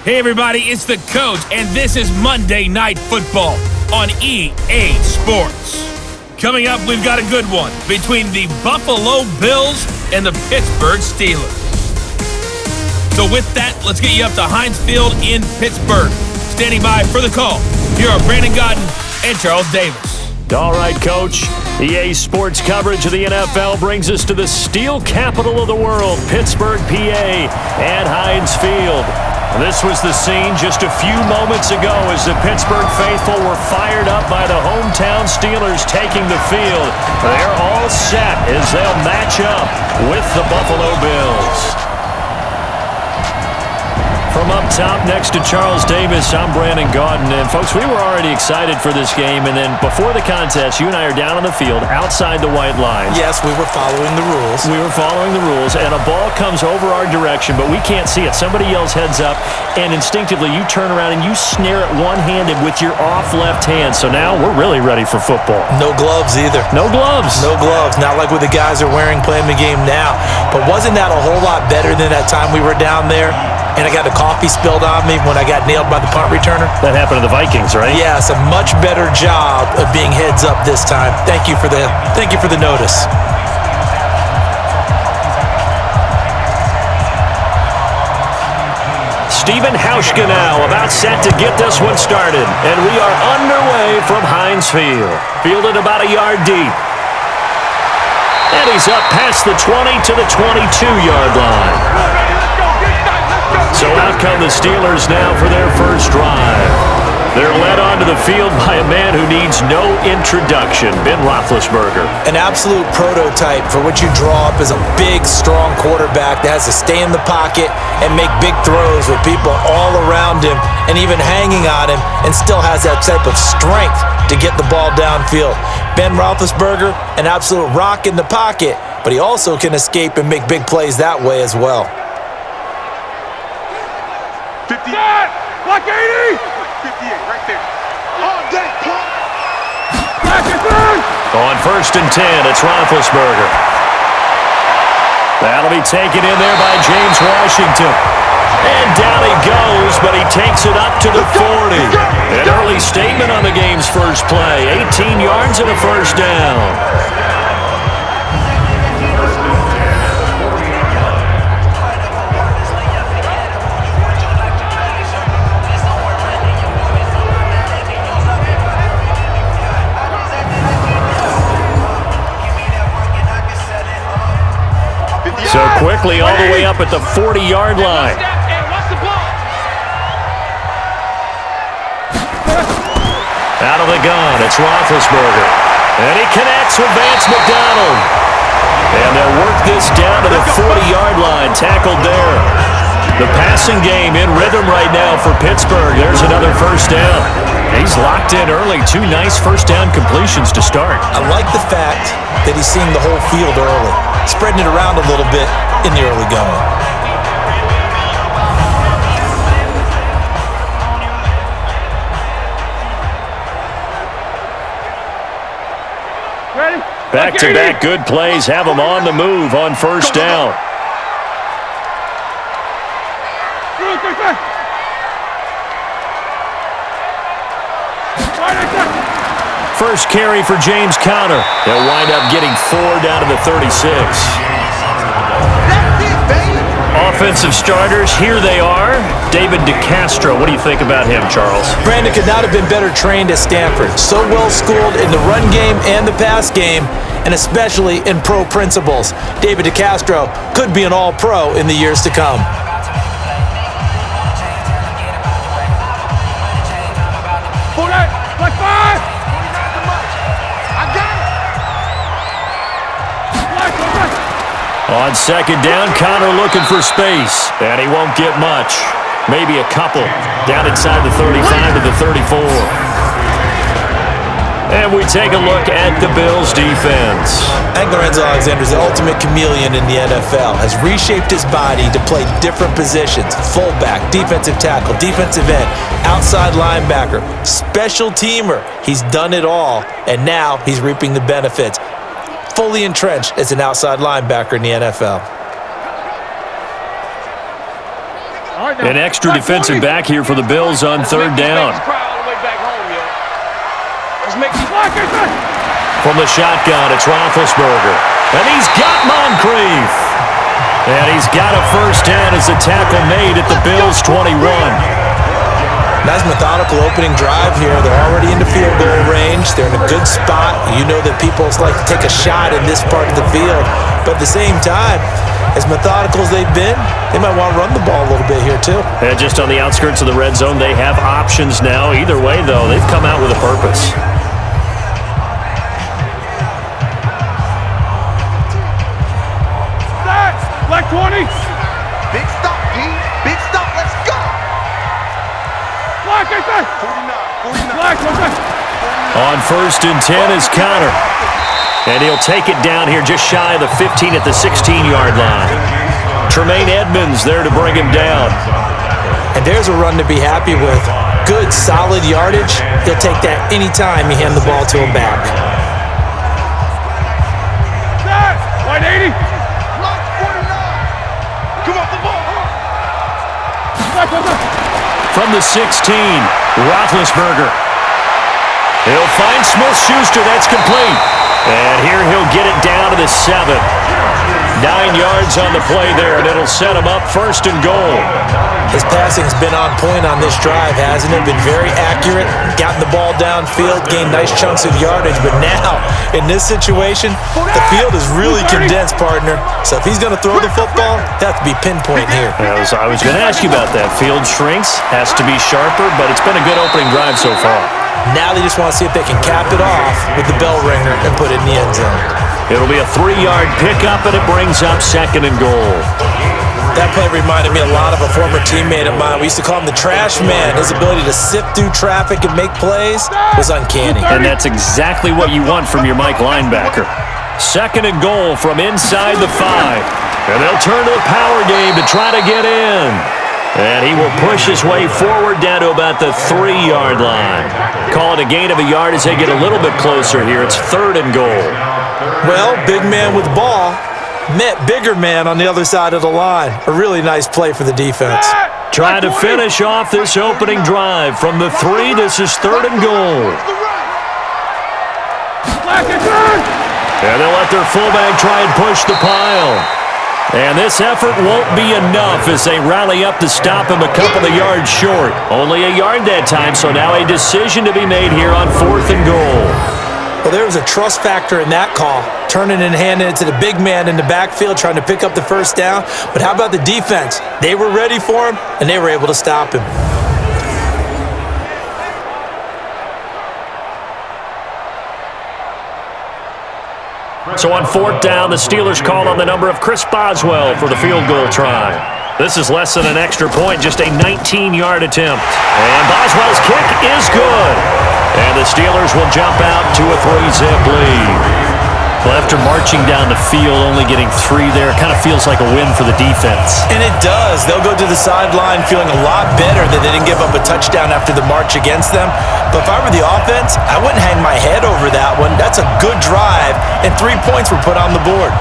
Hey everybody, it's the Coach, and this is Monday Night Football on EA Sports. Coming up, we've got a good one between the Buffalo Bills and the Pittsburgh Steelers. So with that, let's get you up to Heinz Field in Pittsburgh. Standing by for the call, here are Brandon Godden and Charles Davis. All right, Coach. EA Sports coverage of the NFL brings us to the steel capital of the world, Pittsburgh, PA, at Heinz Field. This was the scene just a few moments ago as the Pittsburgh faithful were fired up by the hometown Steelers taking the field. They're all set as they'll match up with the Buffalo Bills. From up top next to Charles Davis, I'm Brandon Gaudin. And, folks, we were already excited for this game. And then before the contest, you and I are down on the field outside the white lines. Yes, we were following the rules. We were following the rules, and a ball comes over our direction, but we can't see it. Somebody yells heads up, and instinctively you turn around and you snare it one-handed with your off left hand. So now we're really ready for football. No gloves either. No gloves. No gloves. Not like what the guys are wearing playing the game now. But wasn't that a whole lot better than that time we were down there? And I got the coffee spilled on me when I got nailed by the punt returner. That happened to the Vikings, right? Yes, a much better job of being heads up this time. Thank you for the notice. Steven Hauschka now about set to get this one started. And we are underway from Heinz Field. Fielded about a yard deep. And he's up past the 20 to the 22-yard line. So out come the Steelers now for their first drive. They're led onto the field by a man who needs no introduction, Ben Roethlisberger. An absolute prototype for what you draw up as a big, strong quarterback that has to stay in the pocket and make big throws with people all around him and even hanging on him, and still has that type of strength to get the ball downfield. Ben Roethlisberger, an absolute rock in the pocket, but he also can escape and make big plays that way as well. 58, block 80! 58, right there. On deck, On first and 10, it's Roethlisberger. That'll be taken in there by James Washington. And down he goes, but he takes it up to the 40. An early statement on the game's first play. 18 yards and a first down. So quickly all the way up at the 40-yard line. Out of the gun, it's Roethlisberger. And he connects with Vance McDonald. And they'll work this down to the 40-yard line, tackled there. The passing game in rhythm right now for Pittsburgh. There's another first down. He's locked in early. Two nice first down completions to start. I like the fact that he's seeing the whole field early, spreading it around a little bit in the early going. Back-to-back good plays have him on the move on first down. First carry for James Conner. They'll wind up getting 4 down to the 36. Offensive starters, here they are. David DeCastro, what do you think about him, Charles? Brandon could not have been better trained at Stanford. So well schooled in the run game and the pass game, and especially in pro principles. David DeCastro could be an all-pro in the years to come. On second down, Conner looking for space, and he won't get much. Maybe a couple. Down inside the 35 to the 34. And we take a look at the Bills' defense. I think Lorenzo Alexander is the ultimate chameleon in the NFL. Has reshaped his body to play different positions. Fullback, defensive tackle, defensive end, outside linebacker, special teamer. He's done it all, and now he's reaping the benefits. Fully entrenched as an outside linebacker in the NFL. An extra defensive back here for the Bills on third down. From the shotgun, it's Roethlisberger. And he's got Moncrief. And he's got a first down as the tackle made at the Bills' 21. Nice methodical opening drive here. They're already into field goal range. They're in a good spot. You know that people like to take a shot in this part of the field. But at the same time, as methodical as they've been, they might want to run the ball a little bit here too. And just on the outskirts of the red zone, they have options now. Either way, though, they've come out with a purpose. Black 20. Big stop, P. Big stop. Let's go. Black 49. Black 49. On first and 10 is Connor. And he'll take it down here just shy of the 15 at the 16-yard line. Tremaine Edmonds there to bring him down. And there's a run to be happy with. Good, solid yardage. He'll take that anytime you hand the ball to him back. White 80. From the 16, Roethlisberger. He'll find Smith-Schuster. That's complete. And here he'll get it down to the 7. 9 yards on the play there, and it'll set him up first and goal. His passing's been on point on this drive, hasn't it? Been very accurate, gotten the ball downfield, gained nice chunks of yardage. But now, in this situation, the field is really condensed, partner. So if he's going to throw the football, that has to be pinpoint here. I was going to ask you about that. Field shrinks, has to be sharper, but it's been a good opening drive so far. Now they just want to see if they can cap it off with the bell ringer and put it in the end zone. It'll be a 3-yard pickup, and it brings up second and goal. That play reminded me a lot of a former teammate of mine. We used to call him the trash man. His ability to sift through traffic and make plays was uncanny. And that's exactly what you want from your Mike linebacker. Second and goal from inside the 5. And they'll turn to the power game to try to get in. And he will push his way forward down to about the 3-yard line. Call it a gain of a yard as they get a little bit closer here. It's third and goal. Well, big man with ball met bigger man on the other side of the line. A really nice play for the defense. Trying to finish off this opening drive from the 3. This is third and goal. And they'll let their fullback try and push the pile. And this effort won't be enough as they rally up to stop him a couple of yards short. Only a yard that time, so now a decision to be made here on fourth and goal. Well, there was a trust factor in that call, turning and handing it to the big man in the backfield, trying to pick up the first down. But how about the defense? They were ready for him, and they were able to stop him. So on fourth down, the Steelers call on the number of Chris Boswell for the field goal try. This is less than an extra point, just a 19-yard attempt. And Boswell's kick is good. And the Steelers will jump out to a 3-zip lead. Well, after marching down the field, only getting 3 there, it kind of feels like a win for the defense. And it does. They'll go to the sideline feeling a lot better that they didn't give up a touchdown after the march against them. But if I were the offense, I wouldn't hang my head over that one. That's a good drive, and 3 points were put on the board.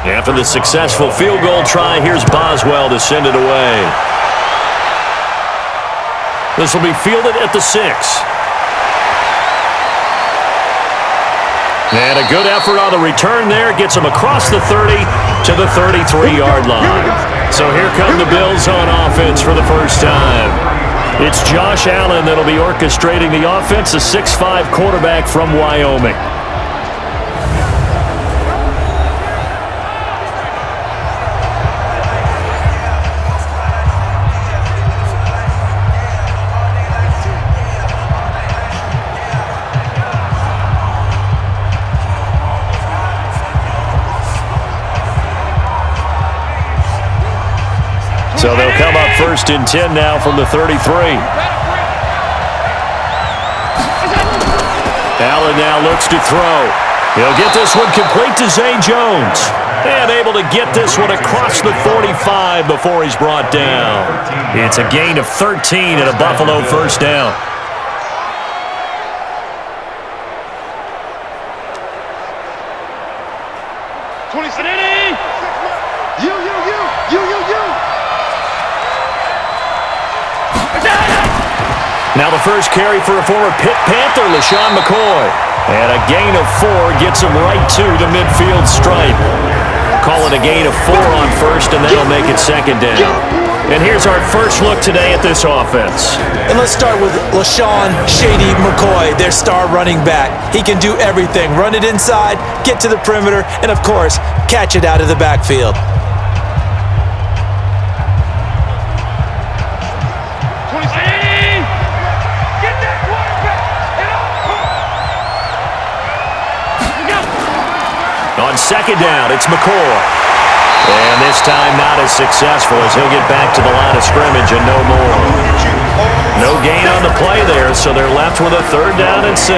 After the successful field goal try, here's Boswell to send it away. This will be fielded at the 6. And a good effort on the return there. Gets him across the 30 to the 33-yard line. So here come the Bills on offense for the first time. It's Josh Allen that'll be orchestrating the offense, a 6'5" quarterback from Wyoming. So they'll come up 1st and 10 now from the 33. Allen now looks to throw. He'll get this one complete to Zay Jones. And able to get this one across the 45 before he's brought down. It's a gain of 13 and a Buffalo first down. Now the first carry for a former Pitt Panther, LaShawn McCoy. And a gain of 4 gets him right to the midfield stripe. Call it a gain of 4 on first, and that'll make it 2nd down. And here's our first look today at this offense. And let's start with LaShawn Shady McCoy, their star running back. He can do everything. Run it inside, get to the perimeter, and of course, catch it out of the backfield. On 2nd down, it's McCoy. And this time not as successful as he'll get back to the line of scrimmage and no more. No gain on the play there, so they're left with a 3rd down and 6.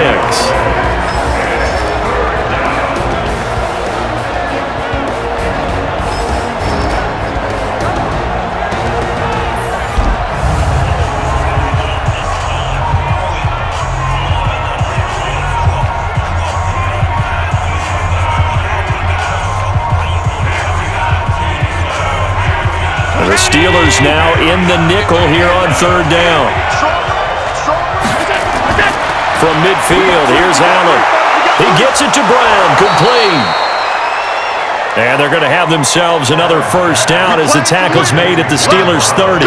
The Steelers now in the nickel here on 3rd down. From midfield, here's Allen. He gets it to Brown, complete. And they're going to have themselves another first down as the tackle's made at the Steelers' 30.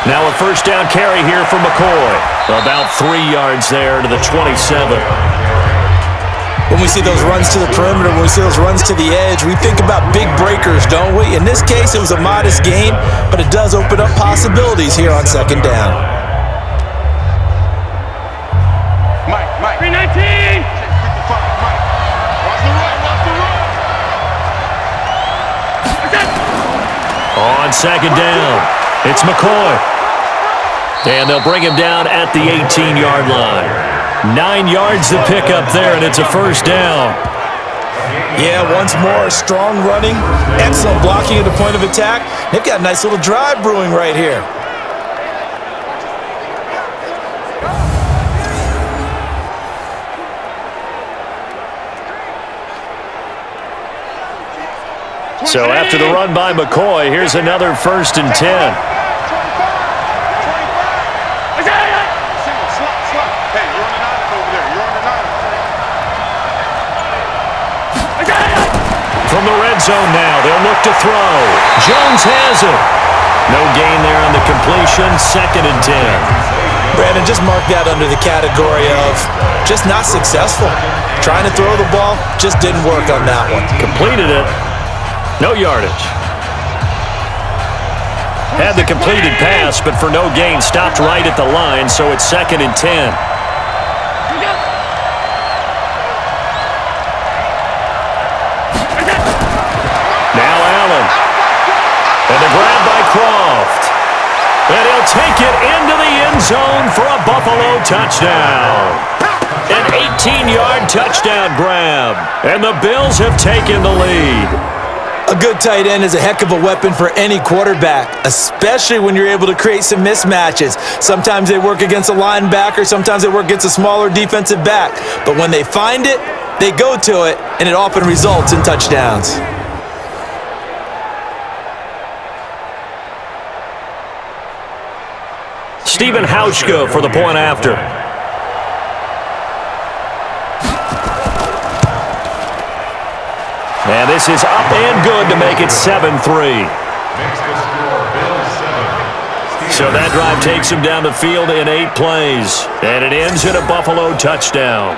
Now a first down carry here for McCoy. About 3 yards there to the 27. When we see those runs to the perimeter, when we see those runs to the edge, we think about big breakers, don't we? In this case, it was a modest gain, but it does open up possibilities here on 2nd down. Mike. 319. Mike. Watch the run. On 2nd down, it's McCoy. And they'll bring him down at the 18-yard line. 9 yards to pick up there, and it's a first down. Yeah, once more, strong running, excellent blocking at the point of attack. They've got a nice little drive brewing right here. So after the run by McCoy, here's another 1st and 10. From the red zone now, they'll look to throw. Jones has it. No gain there on the completion, 2nd and 10. Brandon, just mark that under the category of just not successful. Trying to throw the ball, just didn't work on that one. Completed it. No yardage. Had the completed pass, but for no gain, stopped right at the line, so it's 2nd and 10. Now Allen. And the grab by Croft. And he'll take it into the end zone for a Buffalo touchdown. An 18-yard touchdown grab. And the Bills have taken the lead. A good tight end is a heck of a weapon for any quarterback, especially when you're able to create some mismatches. Sometimes they work against a linebacker, sometimes they work against a smaller defensive back. But when they find it, they go to it, and it often results in touchdowns. Stephen Hauschka for the point after. And this is up and good to make it 7-3. So that drive takes him down the field in 8 plays, and it ends in a Buffalo touchdown.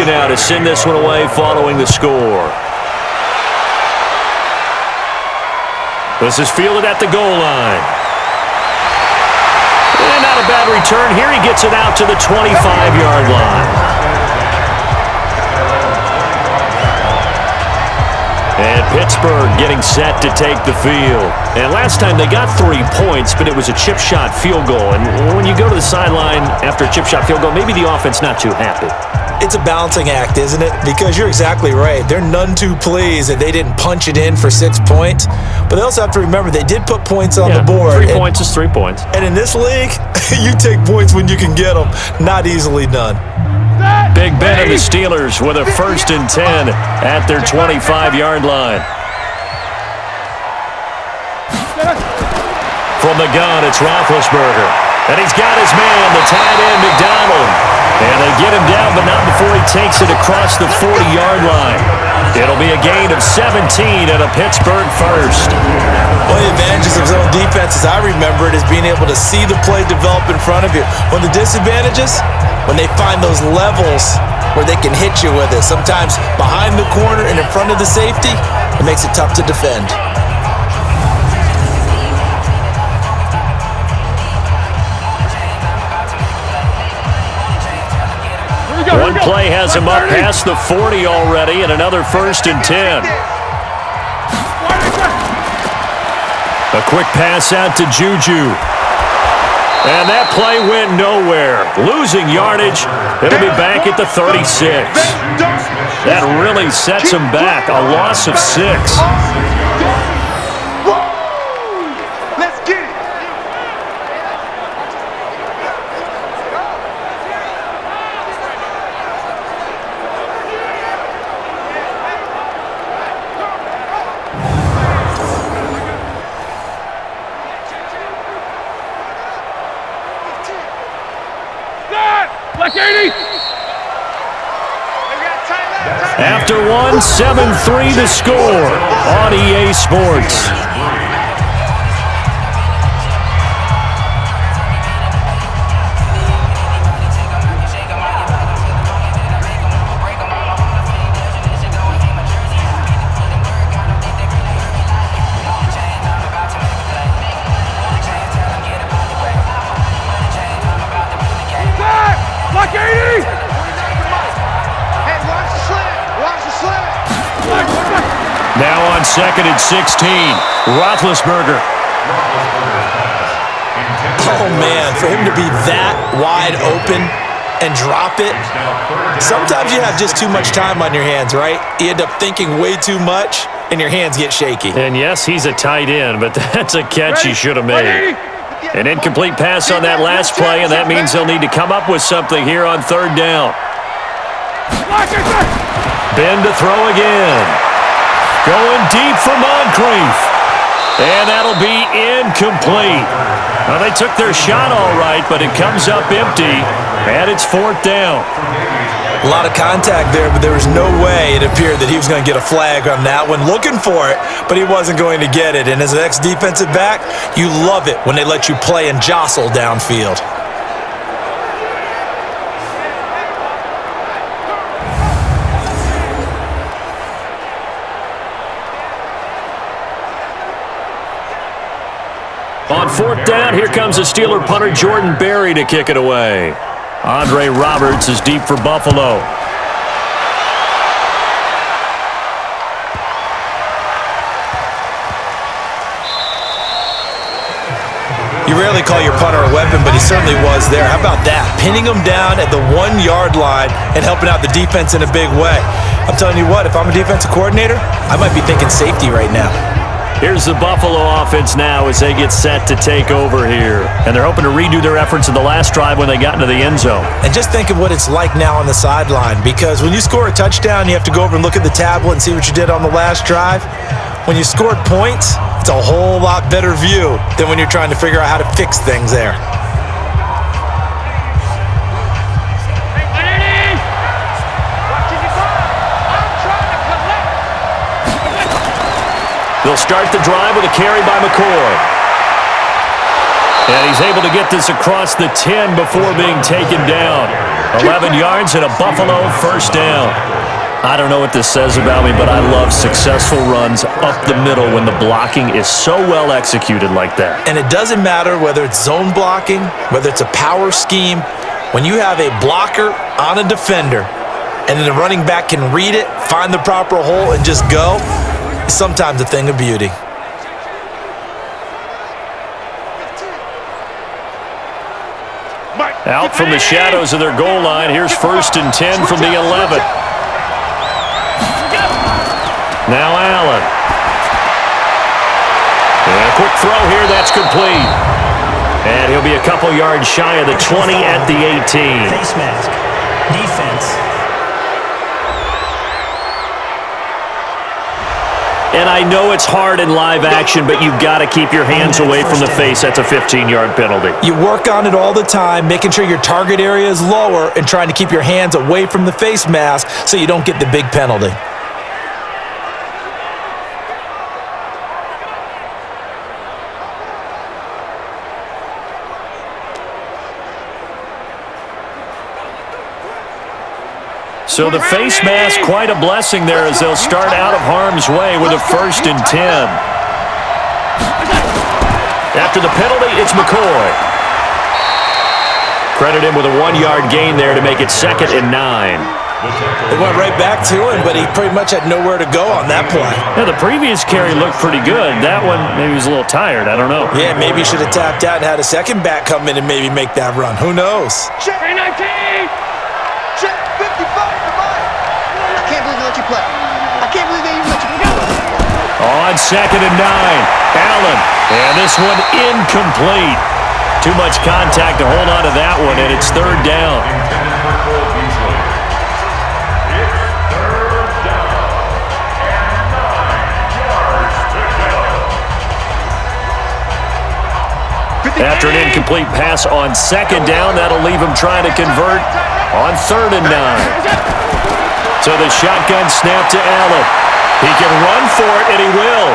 Now to send this one away following the score. This is fielded at the goal line. And not a bad return here. He gets it out to the 25-yard line. And Pittsburgh getting set to take the field. And last time they got 3 points, but it was a chip shot field goal. And when you go to the sideline after a chip shot field goal, maybe the offense not too happy. It's a balancing act, isn't it? Because you're exactly right. They're none too pleased that they didn't punch it in for 6 points. But they also have to remember they did put points on the board. 3 points is 3 points. And in this league, you take points when you can get them. Not easily done. Big Ben and the Steelers with a 1st and 10 at their 25-yard line. From the gun, it's Roethlisberger. And he's got his man, the tight end, McDonald. And they get him down, but not before he takes it across the 40-yard line. It'll be a gain of 17 and a Pittsburgh first. One of the advantages of zone defense, as I remember it, is being able to see the play develop in front of you. One of the disadvantages, when they find those levels where they can hit you with it, sometimes behind the corner and in front of the safety, it makes it tough to defend. One play has him up past the 40 already, and another 1st and 10. A quick pass out to Juju. And that play went nowhere. Losing yardage. It'll be back at the 36. That really sets him back. A loss of 6. Let's get it. After one, 7-3 to score on EA Sports. Now on 2nd and 16, Roethlisberger. Oh, man, for him to be that wide open and drop it, sometimes you have just too much time on your hands, right? You end up thinking way too much, and your hands get shaky. And yes, he's a tight end, but that's a catch he should have made. An incomplete pass on that last play, and that means they'll need to come up with something here on 3rd down. Ben to throw again. Going deep for Moncrief. And that'll be incomplete. Well, they took their shot all right, but it comes up empty, and it's 4th down. A lot of contact there, but there was no way it appeared that he was going to get a flag on that one. Looking for it, but he wasn't going to get it. And as an ex-defensive back, you love it when they let you play and jostle downfield. On 4th down, here comes the Steeler punter Jordan Berry to kick it away. Andre Roberts is deep for Buffalo. You rarely call your punter a weapon, but he certainly was there. How about that? Pinning him down at the 1-yard line and helping out the defense in a big way. I'm telling you what, if I'm a defensive coordinator, I might be thinking safety right now. Here's the Buffalo offense now as they get set to take over here. And they're hoping to redo their efforts in the last drive when they got into the end zone. And just think of what it's like now on the sideline, because when you score a touchdown, you have to go over and look at the tablet and see what you did on the last drive. When you scored points, it's a whole lot better view than when you're trying to figure out how to fix things there. They'll start the drive with a carry by McCoy. And he's able to get this across the 10 before being taken down. 11 yards and a Buffalo first down. I don't know what this says about me, but I love successful runs up the middle when the blocking is so well executed like that. And it doesn't matter whether it's zone blocking, whether it's a power scheme. When you have a blocker on a defender and then the running back can read it, find the proper hole, and just go, it's sometimes a thing of beauty. Out from the shadows of their goal line, here's 1st and 10 from the 11. Now Allen. And a quick throw here, that's complete. And he'll be a couple yards shy of the 20 at the 18. Face mask. Defense. And I know it's hard in live action, but you've got to keep your hands away from the face. That's a 15-yard penalty. You work on it all the time, making sure your target area is lower and trying to keep your hands away from the face mask so you don't get the big penalty. So the face mask, quite a blessing there as they'll start out of harm's way with a 1st and 10. After the penalty, it's McCoy. Credit him with a 1-yard gain there to make it 2nd and 9. They went right back to him, but he pretty much had nowhere to go on that play. Yeah, the previous carry looked pretty good. That one, maybe he was a little tired. I don't know. Yeah, maybe he should have tapped out and had a second back come in and maybe make that run. Who knows? Check 19. Check 55. I can't believe they let you play. I can't believe they even let you go. On 2nd and 9, Allen. And this one incomplete. Too much contact to hold on to that one, and it's 3rd down. After an incomplete pass on 2nd down, that'll leave him trying to convert on 3rd and 9. So the shotgun snap to Allen. He can run for it, and he will.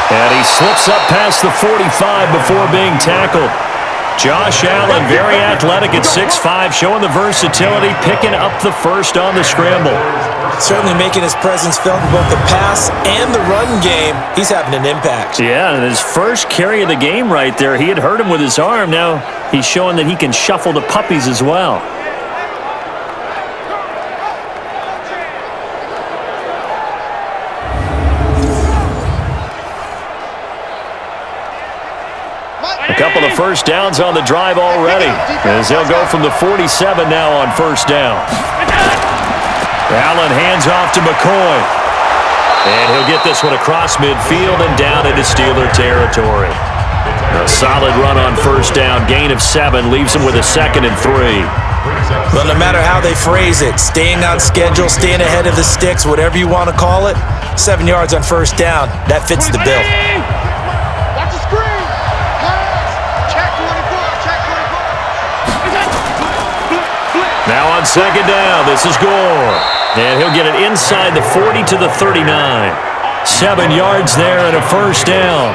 And he slips up past the 45 before being tackled. Josh Allen, very athletic at 6'5", showing the versatility, picking up the first on the scramble. Certainly making his presence felt in both the pass and the run game. He's having an impact. Yeah, and his first carry of the game right there, he had hurt him with his arm. Now he's showing that he can shuffle the puppies as well. A couple of first downs on the drive already, as they'll go from the 47 now on 1st down. Allen hands off to McCoy. And he'll get this one across midfield and down into Steeler territory. A solid run on 1st down, gain of 7, leaves him with a 2nd and 3. Well, no matter how they phrase it, staying on schedule, staying ahead of the sticks, whatever you want to call it, 7 yards on 1st down, that fits the bill. Watch the screen. Pass. Check 24. Check 24. Now on 2nd down, this is Gore. And he'll get it inside the 40 to the 39. 7 yards there and a 1st down.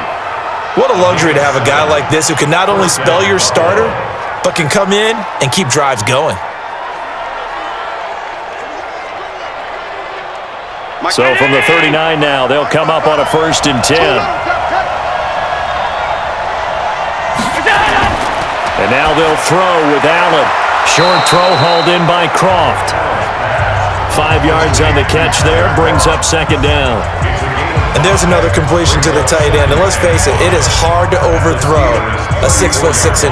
What a luxury to have a guy like this who can not only spell your starter, but can come in and keep drives going. So from the 39 now, they'll come up on a 1st and 10. And now they'll throw with Allen. Short throw hauled in by Croft. 5 yards on the catch there, brings up 2nd down. And there's another completion to the tight end. And let's face it, it is hard to overthrow a 6'6"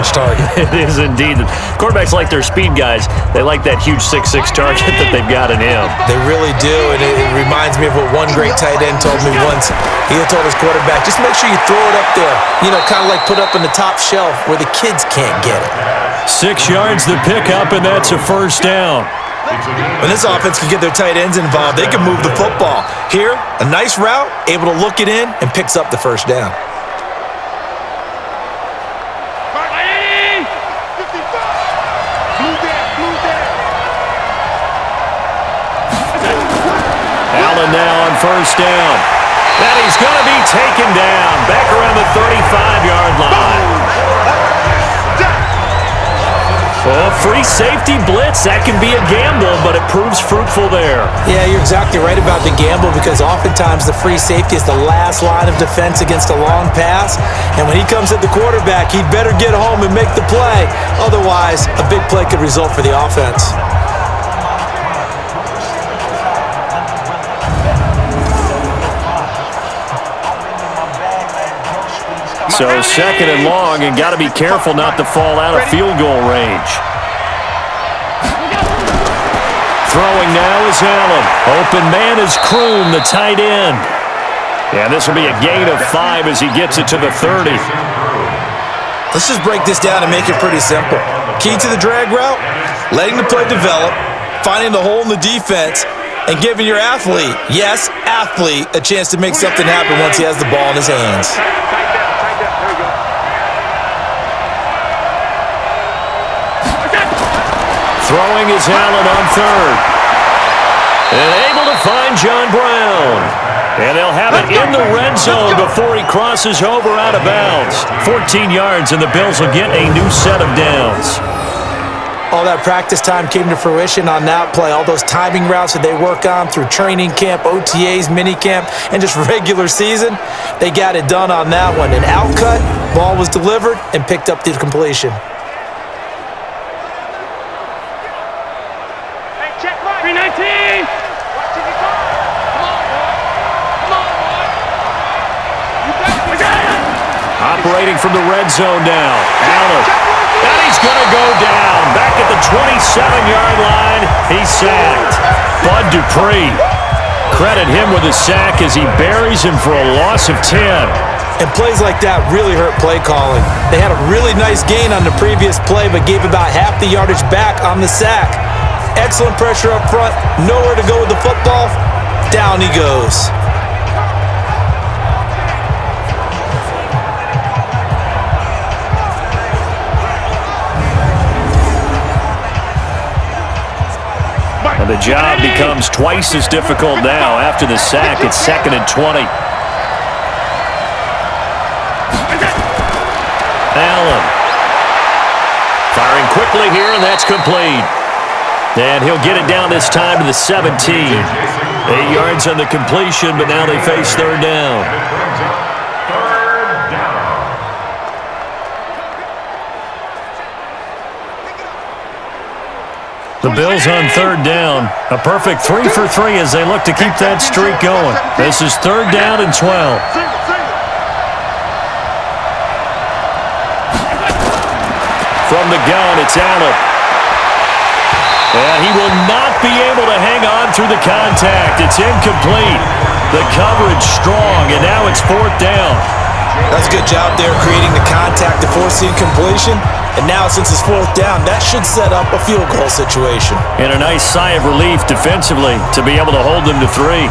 target. It is indeed. Quarterbacks like their speed guys. They like that huge 6'6" target that they've got in him. They really do, and it reminds me of what one great tight end told me once. He had told his quarterback, just make sure you throw it up there. You know, kind of like put up in the top shelf where the kids can't get it. 6 yards the pickup, and that's a first down. When this offense can get their tight ends involved, they can move the football. Here, a nice route, able to look it in, and picks up the first down. Allen now on first down. And he's going to be taken down back around the 35-yard line. Well, free safety blitz, that can be a gamble, but it proves fruitful there. Yeah, you're exactly right about the gamble because oftentimes the free safety is the last line of defense against a long pass. And when he comes at the quarterback, he'd better get home and make the play. Otherwise, a big play could result for the offense. So second and long, and got to be careful not to fall out of field goal range. Throwing now is Allen. Open man is Kroon, the tight end. And this will be a gain of 5 as he gets it to the 30. Let's just break this down and make it pretty simple. Key to the drag route, letting the play develop, finding the hole in the defense, and giving your athlete, yes, athlete, a chance to make something happen once he has the ball in his hands. Throwing is Allen on third. And able to find John Brown. And they'll have it in the red zone before he crosses over out of bounds. 14 yards, and the Bills will get a new set of downs. All that practice time came to fruition on that play. All those timing routes that they work on through training camp, OTAs, minicamp, and just regular season, they got it done on that one. An outcut, ball was delivered, and picked up the completion. Operating from the red zone now. Allen. And he's going to go down. Back at the 27-yard line. He's sacked. Bud Dupree. Credit him with a sack as he buries him for a loss of 10. And plays like that really hurt play calling. They had a really nice gain on the previous play, but gave about half the yardage back on the sack. Excellent pressure up front. Nowhere to go with the football. Down he goes. And the job becomes twice as difficult now after the sack. It's 2nd and 20. Allen. Firing quickly here, and that's complete. And he'll get it down this time to the 17. 8 yards on the completion, but now they face third down. The Bills on third down. A perfect 3 for 3 as they look to keep that streak going. This is third down and 12. From the gun, it's Allen. And he will not be able to hang on through the contact. It's incomplete. The coverage strong, and now it's fourth down. That's a good job there creating the contact to force the incompletion. And now, since it's fourth down, that should set up a field goal situation. And a nice sigh of relief defensively to be able to hold them to 3.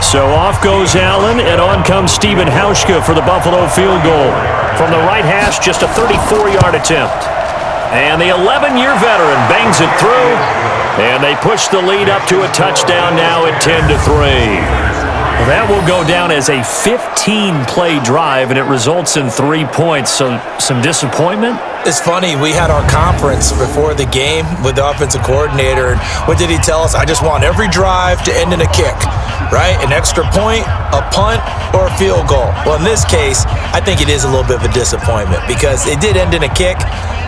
So off goes Allen, and on comes Steven Hauschka for the Buffalo field goal. From the right hash, just a 34-yard attempt. And the 11-year veteran bangs it through, and they push the lead up to a touchdown now at 10-3. Well, that will go down as a 15-play drive, and it results in 3 points. So some disappointment? It's funny, we had our conference before the game with the offensive coordinator, and what did he tell us? I just want every drive to end in a kick, right? An extra point, a punt, or a field goal. Well, in this case, I think it is a little bit of a disappointment because it did end in a kick,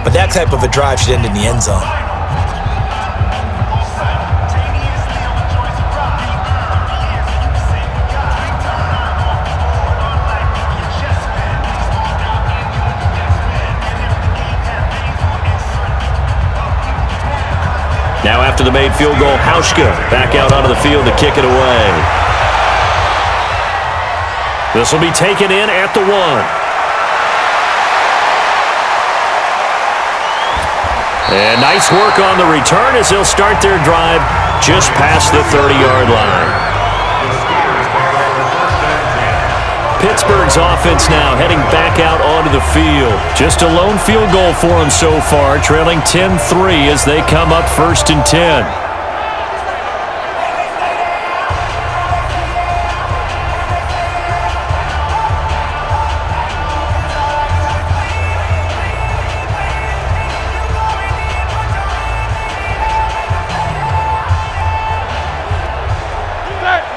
but that type of a drive should end in the end zone. Now after the made field goal, Hauschka back out onto the field to kick it away. This will be taken in at the 1. And nice work on the return as they'll start their drive just past the 30-yard line. Pittsburgh's offense now heading back out onto the field. Just a lone field goal for them so far, trailing 10-3 as they come up 1st and 10.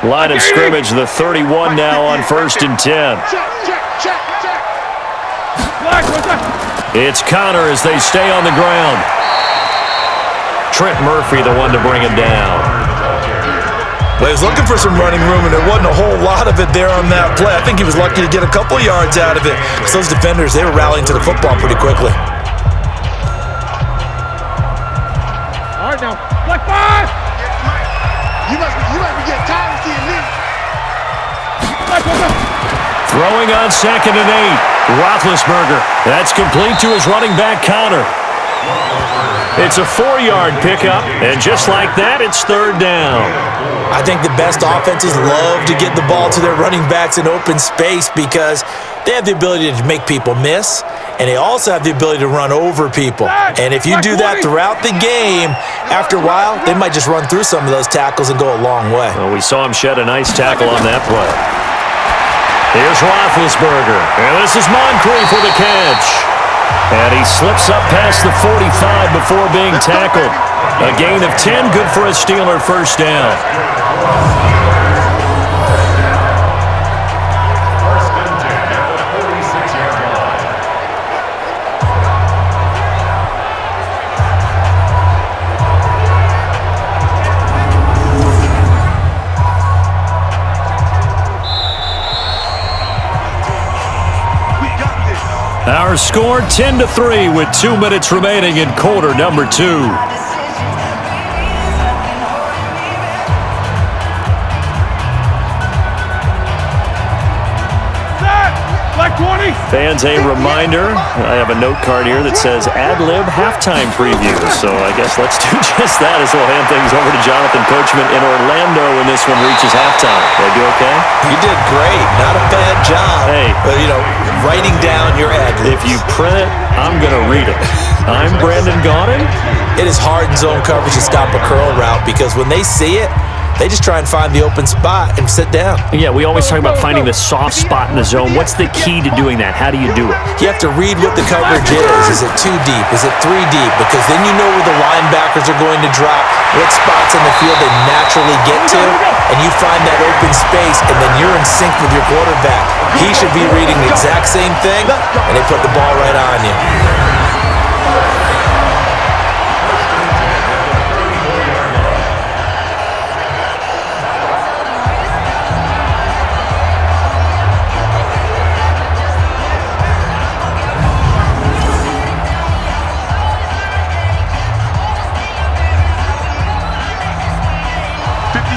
Line of scrimmage, the 31 now on 1st and 10. It's Connor as they stay on the ground. Trent Murphy, the one to bring him down. Well, he was looking for some running room, and there wasn't a whole lot of it there on that play. I think he was lucky to get a couple yards out of it. Because those defenders, they were rallying to the football pretty quickly. All right, now. Black 5! You must be getting tired of seeing me. Throwing on 2nd and 8. Roethlisberger. That's complete to his running back, Connor. It's a 4-yard pickup, and just like that, it's 3rd down. I think the best offenses love to get the ball to their running backs in open space because they have the ability to make people miss, and they also have the ability to run over people. And if you do that throughout the game, after a while, they might just run through some of those tackles and go a long way. Well, we saw him shed a nice tackle on that play. Here's Roethlisberger, and this is Moncrief for the catch. And he slips up past the 45 before being tackled. A gain of 10, good for a Steeler 1st down. Our score 10-3 with 2 minutes remaining in quarter number 2. Fans, a reminder, I have a note card here that says ad-lib halftime preview. So I guess let's do just that as we'll hand things over to Jonathan Coachman in Orlando when this one reaches halftime. Did I do okay? You did great. Not a bad job. Hey. But, writing down your ad-libs. If you print it, I'm going to read it. I'm Brandon Gaudin. It is hard in zone coverage to stop a curl route because when they see it, they just try and find the open spot and sit down. Yeah, we always talk about finding the soft spot in the zone. What's the key to doing that? How do you do it? You have to read what the coverage is. Is it 2 deep? Is it 3 deep? Because then you know where the linebackers are going to drop, what spots in the field they naturally get to, and you find that open space, and then you're in sync with your quarterback. He should be reading the exact same thing, and they put the ball right on you.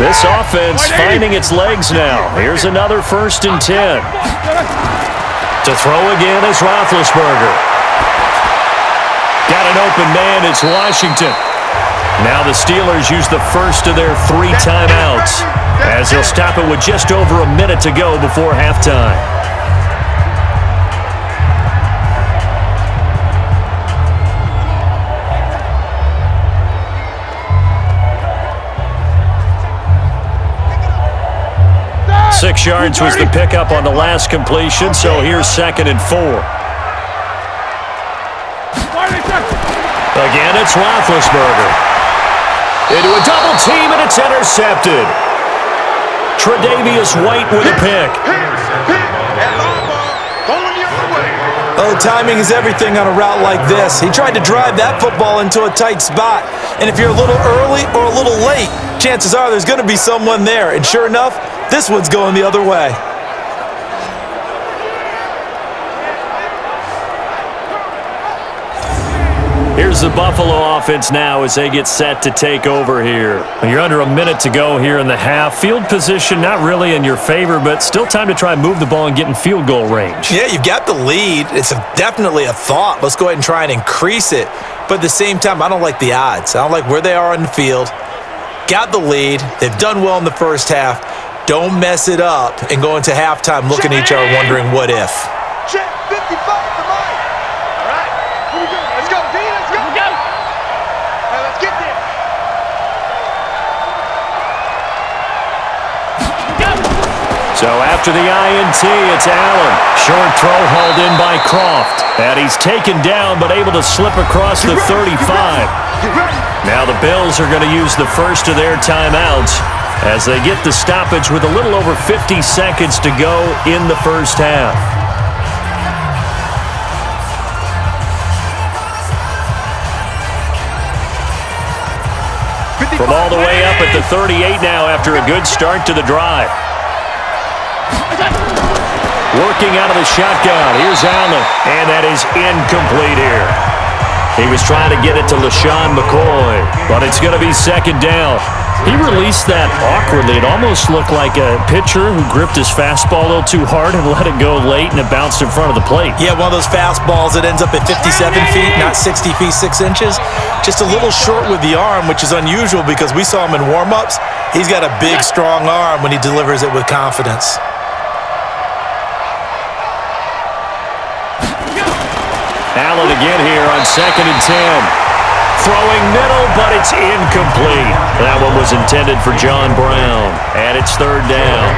This offense finding its legs now. Here's another 1st and 10. To throw again is Roethlisberger. Got an open man, it's Washington. Now the Steelers use the first of their 3 timeouts as they'll stop it with just over a minute to go before halftime. Six yards was the pickup on the last completion, so here's 2nd and 4. Again, it's Roethlisberger. Into a double team, and it's intercepted. Tre'Davious White with a pick. Oh, timing is everything on a route like this. He tried to drive that football into a tight spot. And if you're a little early or a little late, chances are there's going to be someone there. And sure enough, this one's going the other way. Here's the Buffalo offense now as they get set to take over here. You're under a minute to go here in the half. Field position not really in your favor, but still time to try and move the ball and get in field goal range. Yeah, you've got the lead. It's definitely a thought. Let's go ahead and try and increase it. But at the same time, I don't like the odds. I don't like where they are on the field. Got the lead. They've done well in the first half. Don't mess it up and go into halftime looking at each other wondering what if. Check 55 to Mike. All right, here we go. Let's go, D. Let's go. Go. Now let's get there. Go. So after the INT, it's Allen. Short throw hauled in by Croft. And he's taken down but able to slip across the 35. Now the Bills are going to use the first of their timeouts as they get the stoppage with a little over 50 seconds to go in the first half. From all the way up at the 38 now after a good start to the drive. Working out of the shotgun. Here's Allen, and that is incomplete here. He was trying to get it to LaShawn McCoy, but it's going to be second down. He released that awkwardly. It almost looked like a pitcher who gripped his fastball a little too hard and let it go late, and it bounced in front of the plate. Yeah, one of those fastballs that ends up at 57 feet, not 60 feet 6 inches. Just a little short with the arm, which is unusual because we saw him in warm-ups. He's got a big, strong arm when he delivers it with confidence. Allen again here on 2nd and 10. Throwing middle, but it's incomplete. That one was intended for John Brown, and it's third down.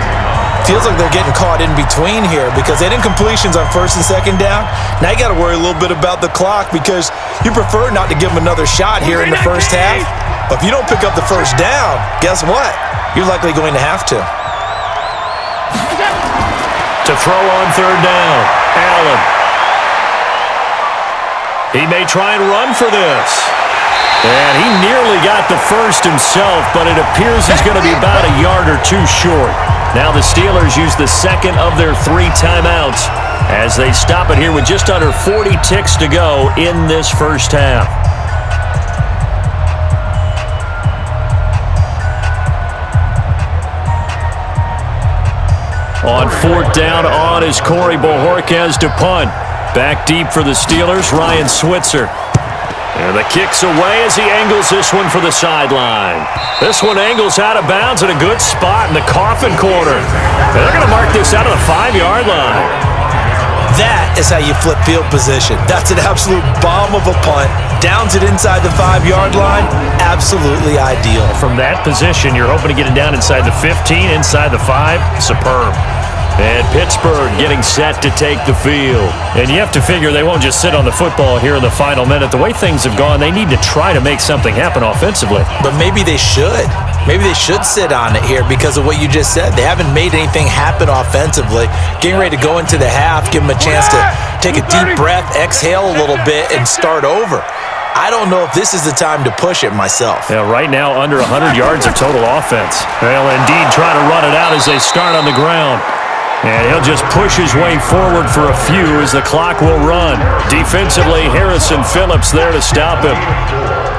Feels like they're getting caught in between here because they had incompletions on 1st and 2nd down. Now you got to worry a little bit about the clock because you prefer not to give them another shot here in the first half. But if you don't pick up the first down, guess what? You're likely going to have to. To throw on third down, Allen. He may try and run for this. And he nearly got the first himself, but it appears he's going to be about a yard or two short. Now the Steelers use the second of their 3 timeouts as they stop it here with just under 40 ticks to go in this first half. On 4th down on is Corey Bojorquez to punt. Back deep for the Steelers, Ryan Switzer. And the kick's away as he angles this one for the sideline. This one angles out of bounds in a good spot in the coffin corner. And they're going to mark this out of the 5-yard line. That is how you flip field position. That's an absolute bomb of a punt. Downs it inside the 5-yard line. Absolutely ideal. From that position, you're hoping to get it down inside the 15, inside the 5. Superb. And Pittsburgh getting set to take the field. And you have to figure they won't just sit on the football here in the final minute. The way things have gone, they need to try to make something happen offensively. But maybe they should. Maybe they should sit on it here because of what you just said. They haven't made anything happen offensively. Getting ready to go into the half, give them a chance to take a deep breath, exhale a little bit, and start over. I don't know if this is the time to push it myself. Yeah, right now under 100 yards of total offense. They'll indeed try to run it out as they start on the ground. And he'll just push his way forward for a few as the clock will run. Defensively, Harrison Phillips there to stop him.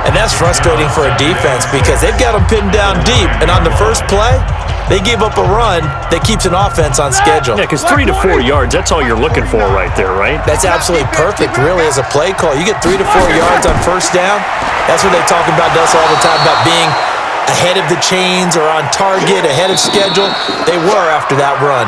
And that's frustrating for a defense because they've got him pinned down deep. And on the first play, they gave up a run that keeps an offense on schedule. Yeah, because 3 to 4 yards, that's all you're looking for right there, right? That's absolutely perfect, really, as a play call. You get 3 to 4 yards on first down. That's what they talk about us all the time, about being ahead of the chains or on target, ahead of schedule. They were after that run.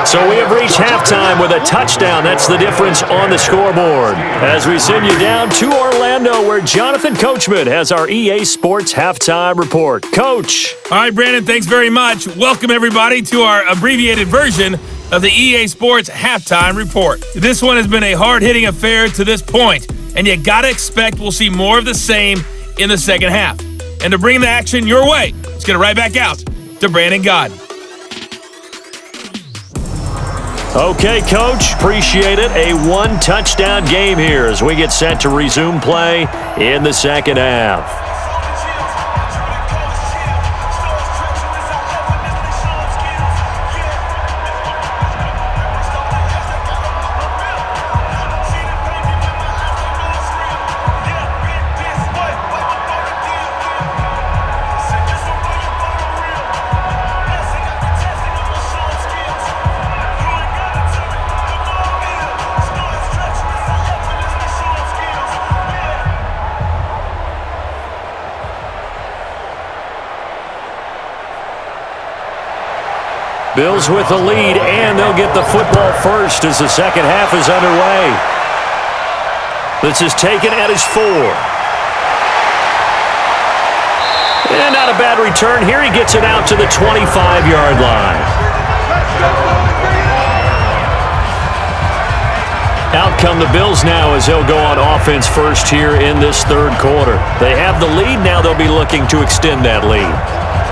So we have reached halftime with a touchdown. That's the difference on the scoreboard. As we send you down to Orlando, where Jonathan Coachman has our EA Sports Halftime Report. Coach. All right, Brandon, thanks very much. Welcome, everybody, to our abbreviated version of the EA Sports Halftime Report. This one has been a hard-hitting affair to this point. and you got to expect we'll see more of the same in the second half. And to bring the action your way, let's get it right back out to Brandon Godden. Okay, Coach, appreciate it. A one-touchdown game here as we get set to resume play in the second half. Bills with the lead, and they'll get the football first as the second half is underway. This is taken at his 4. And not a bad return here. He gets it out to the 25-yard line. Out come the Bills now as they'll go on offense first here in this third quarter. They have the lead. Now they'll be looking to extend that lead.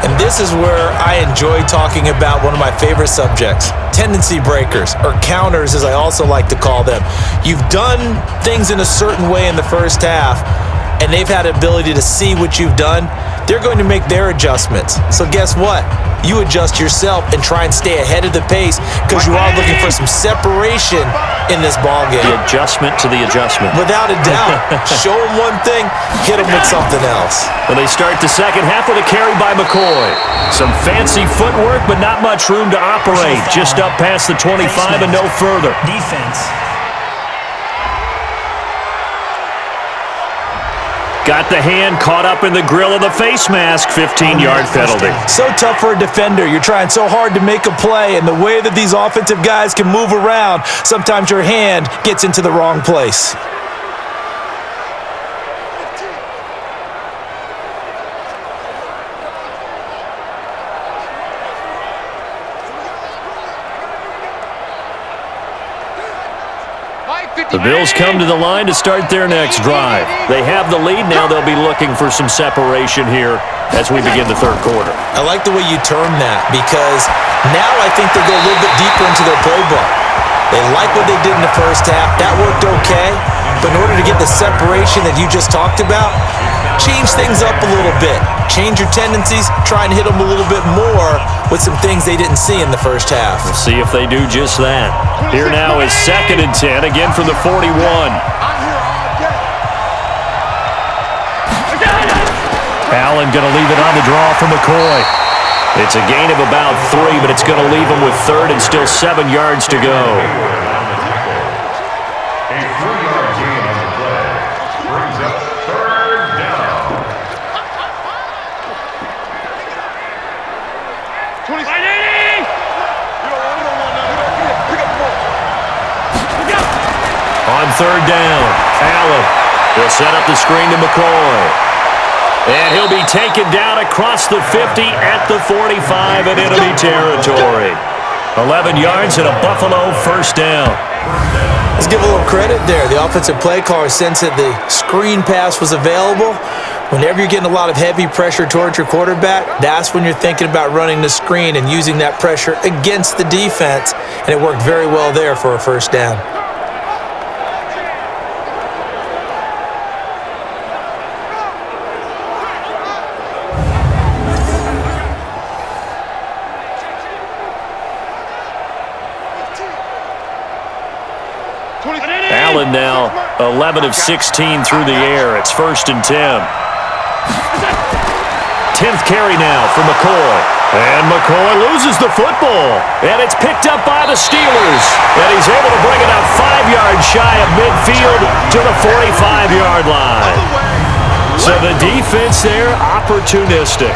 And this is where I enjoy talking about one of my favorite subjects, tendency breakers, or counters as I also like to call them. You've done things in a certain way in the first half, and they've had the ability to see what you've done. They're going to make their adjustments. So guess what? You adjust yourself and try and stay ahead of the pace because you are looking for some separation in this ballgame. The adjustment to the adjustment. Without a doubt. Show them one thing, hit them with something else. Well, they start the second half with a carry by McCoy. Some fancy footwork, but not much room to operate. Just up past the 25 and no further. Defense. Got the hand caught up in the grill of the face mask. 15-yard penalty. So tough for a defender. You're trying so hard to make a play, and the way that these offensive guys can move around, sometimes your hand gets into the wrong place. The Bills come to the line to start their next drive. They have the lead. Now they'll be looking for some separation here as we begin the third quarter. I like the way you term that because now I think they go a little bit deeper into their playbook. They like what they did in the first half. That worked okay. But in order to get the separation that you just talked about, change things up a little bit. Change your tendencies. Try and hit them a little bit more with some things they didn't see in the first half. We'll see if they do just that. Here now is 2nd and 10, again from the 41. Allen going to leave it on the draw for McCoy. It's a gain of about 3, but it's going to leave him with 3rd and still 7 yards to go. On 3rd down, Allen will set up the screen to McCoy. And he'll be taken down across the 50 at the 45 in enemy territory. 11 yards and a Buffalo first down. Let's give a little credit there. The offensive play caller sensed that the screen pass was available. Whenever you're getting a lot of heavy pressure towards your quarterback, that's when you're thinking about running the screen and using that pressure against the defense. And it worked very well there for a first down. Allen now 11 of 16 through the air. It's 1st and 10. 10th carry now for McCoy. And McCoy loses the football. And it's picked up by the Steelers. And he's able to bring it up 5 yards shy of midfield to the 45-yard line. So the defense there, opportunistic.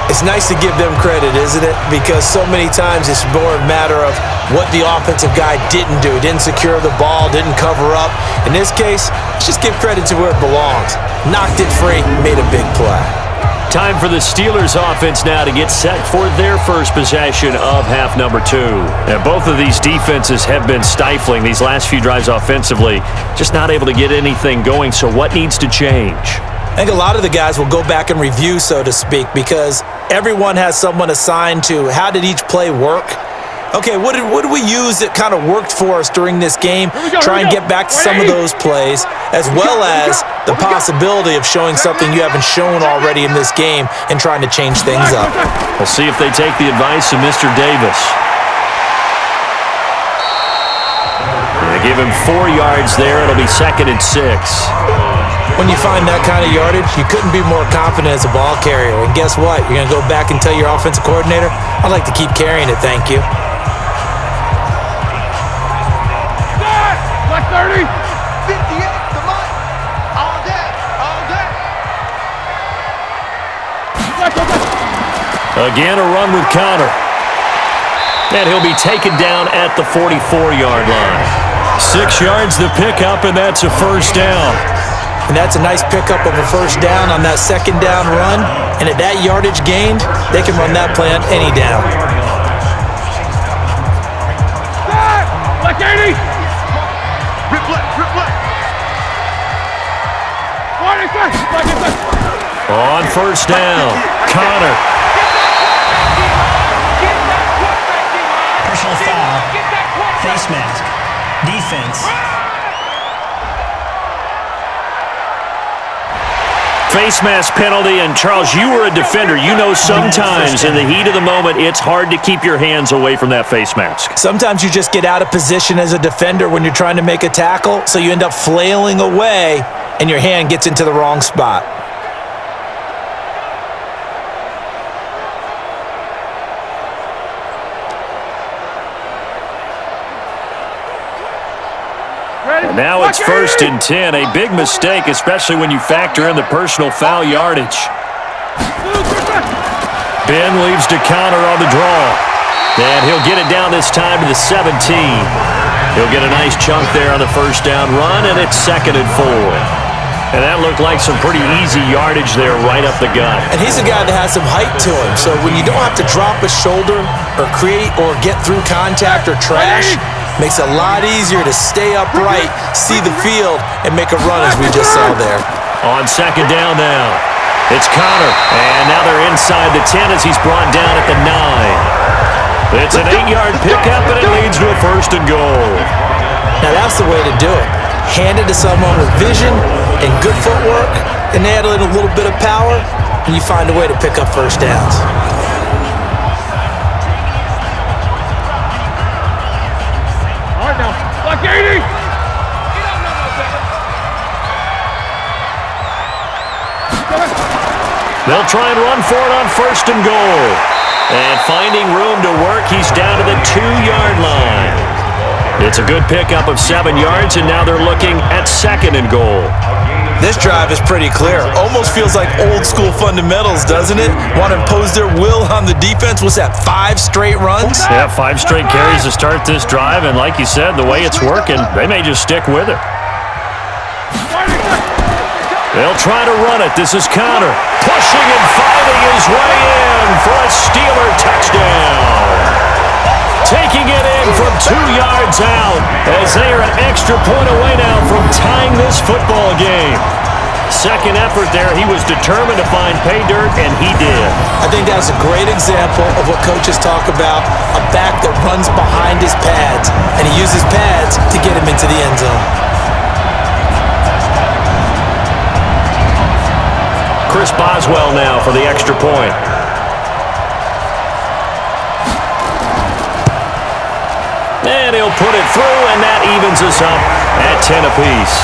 It's nice to give them credit, isn't it? Because so many times it's more a matter of what the offensive guy didn't do. Didn't secure the ball, didn't cover up. In this case, let's just give credit to where it belongs. Knocked it free, made a big play. Time for the Steelers offense now to get set for their first possession of half number 2. And both of these defenses have been stifling these last few drives offensively, just not able to get anything going. So what needs to change? I think a lot of the guys will go back and review, so to speak, because everyone has someone assigned to how did each play work. Okay, what did we use that kind of worked for us during this game? Try and get back to some of those plays, as well as the possibility of showing something you haven't shown already in this game and trying to change things up. We'll see if they take the advice of Mr. Davis. They give him 4 yards there. It'll be 2nd and 6. When you find that kind of yardage, you couldn't be more confident as a ball carrier. And guess what? You're going to go back and tell your offensive coordinator, I'd like to keep carrying it, thank you. 30. 58 to Mike. All day. All day. Again, a run with Connor. And he'll be taken down at the 44-yard line. 6 yards the pickup, and that's a first down. And that's a nice pickup of a first down on that second down run. And at that yardage gained, they can run that play on any down. Like 80. On first down, Connor. Personal foul. Face mask. Defense. Face mask penalty, and Charles, you were a defender. You know sometimes in the heat of the moment, it's hard to keep your hands away from that face mask. Sometimes you just get out of position as a defender when you're trying to make a tackle, so you end up flailing away, and your hand gets into the wrong spot. And now it's 1st and 10. A big mistake, especially when you factor in the personal foul yardage. Ben leaves to Connor on the draw. And he'll get it down this time to the 17. He'll get a nice chunk there on the first down run, and it's 2nd and 4. And that looked like some pretty easy yardage there right up the gut. And he's a guy that has some height to him, so when you don't have to drop a shoulder or create or get through contact or trash, makes it a lot easier to stay upright, see the field, and make a run as we just saw there. On 2nd down now, it's Connor. And now they're inside the 10 as he's brought down at the 9. It's an 8-yard pickup, and it leads to a 1st and goal. Now that's the way to do it. Hand it to someone with vision and good footwork, and add in a little bit of power, and you find a way to pick up first downs. All right now. Like 80. They'll try and run for it on 1st and goal. And finding room to work, he's down to the 2-yard line. It's a good pickup of 7 yards, and now they're looking at 2nd and goal. This drive is pretty clear. Almost feels like old-school fundamentals, doesn't it? Want to impose their will on the defense. What's that, 5 straight runs? Yeah, 5 straight carries to start this drive, and like you said, the way it's working, they may just stick with it. They'll try to run it. This is Connor, pushing and fighting his way in for a Steeler touchdown. Taking it in from 2 yards out as they are an extra point away now from tying this football game. Second effort there, he was determined to find pay dirt, and he did. I think that's a great example of what coaches talk about, a back that runs behind his pads, and he uses pads to get him into the end zone. Chris Boswell now for the extra point. And he'll put it through, and that evens us up at 10 apiece.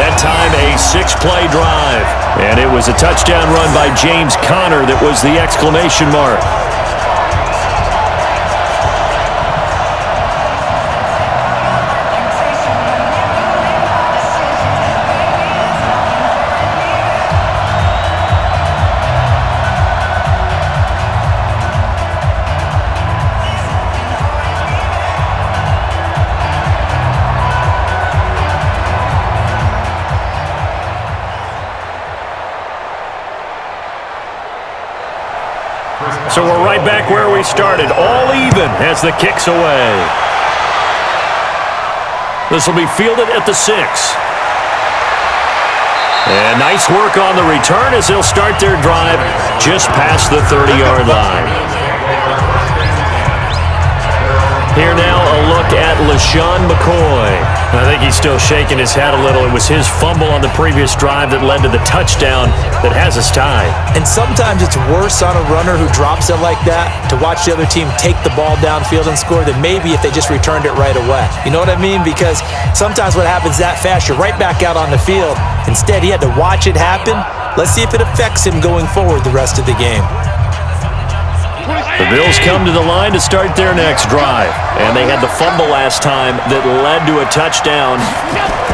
That time, a 6-play drive. And it was a touchdown run by James Conner that was the exclamation mark. So we're right back where we started, all even as the kick's away. This will be fielded at the 6. And nice work on the return as they'll start their drive just past the 30-yard line. Here now, a look at LaShawn McCoy. I think he's still shaking his head a little. It was his fumble on the previous drive that led to the touchdown that has us tied. And sometimes it's worse on a runner who drops it like that to watch the other team take the ball downfield and score than maybe if they just returned it right away. You know what I mean? Because sometimes what happens that fast, you're right back out on the field. Instead, he had to watch it happen. Let's see if it affects him going forward the rest of the game. The Bills come to the line to start their next drive. And they had the fumble last time that led to a touchdown.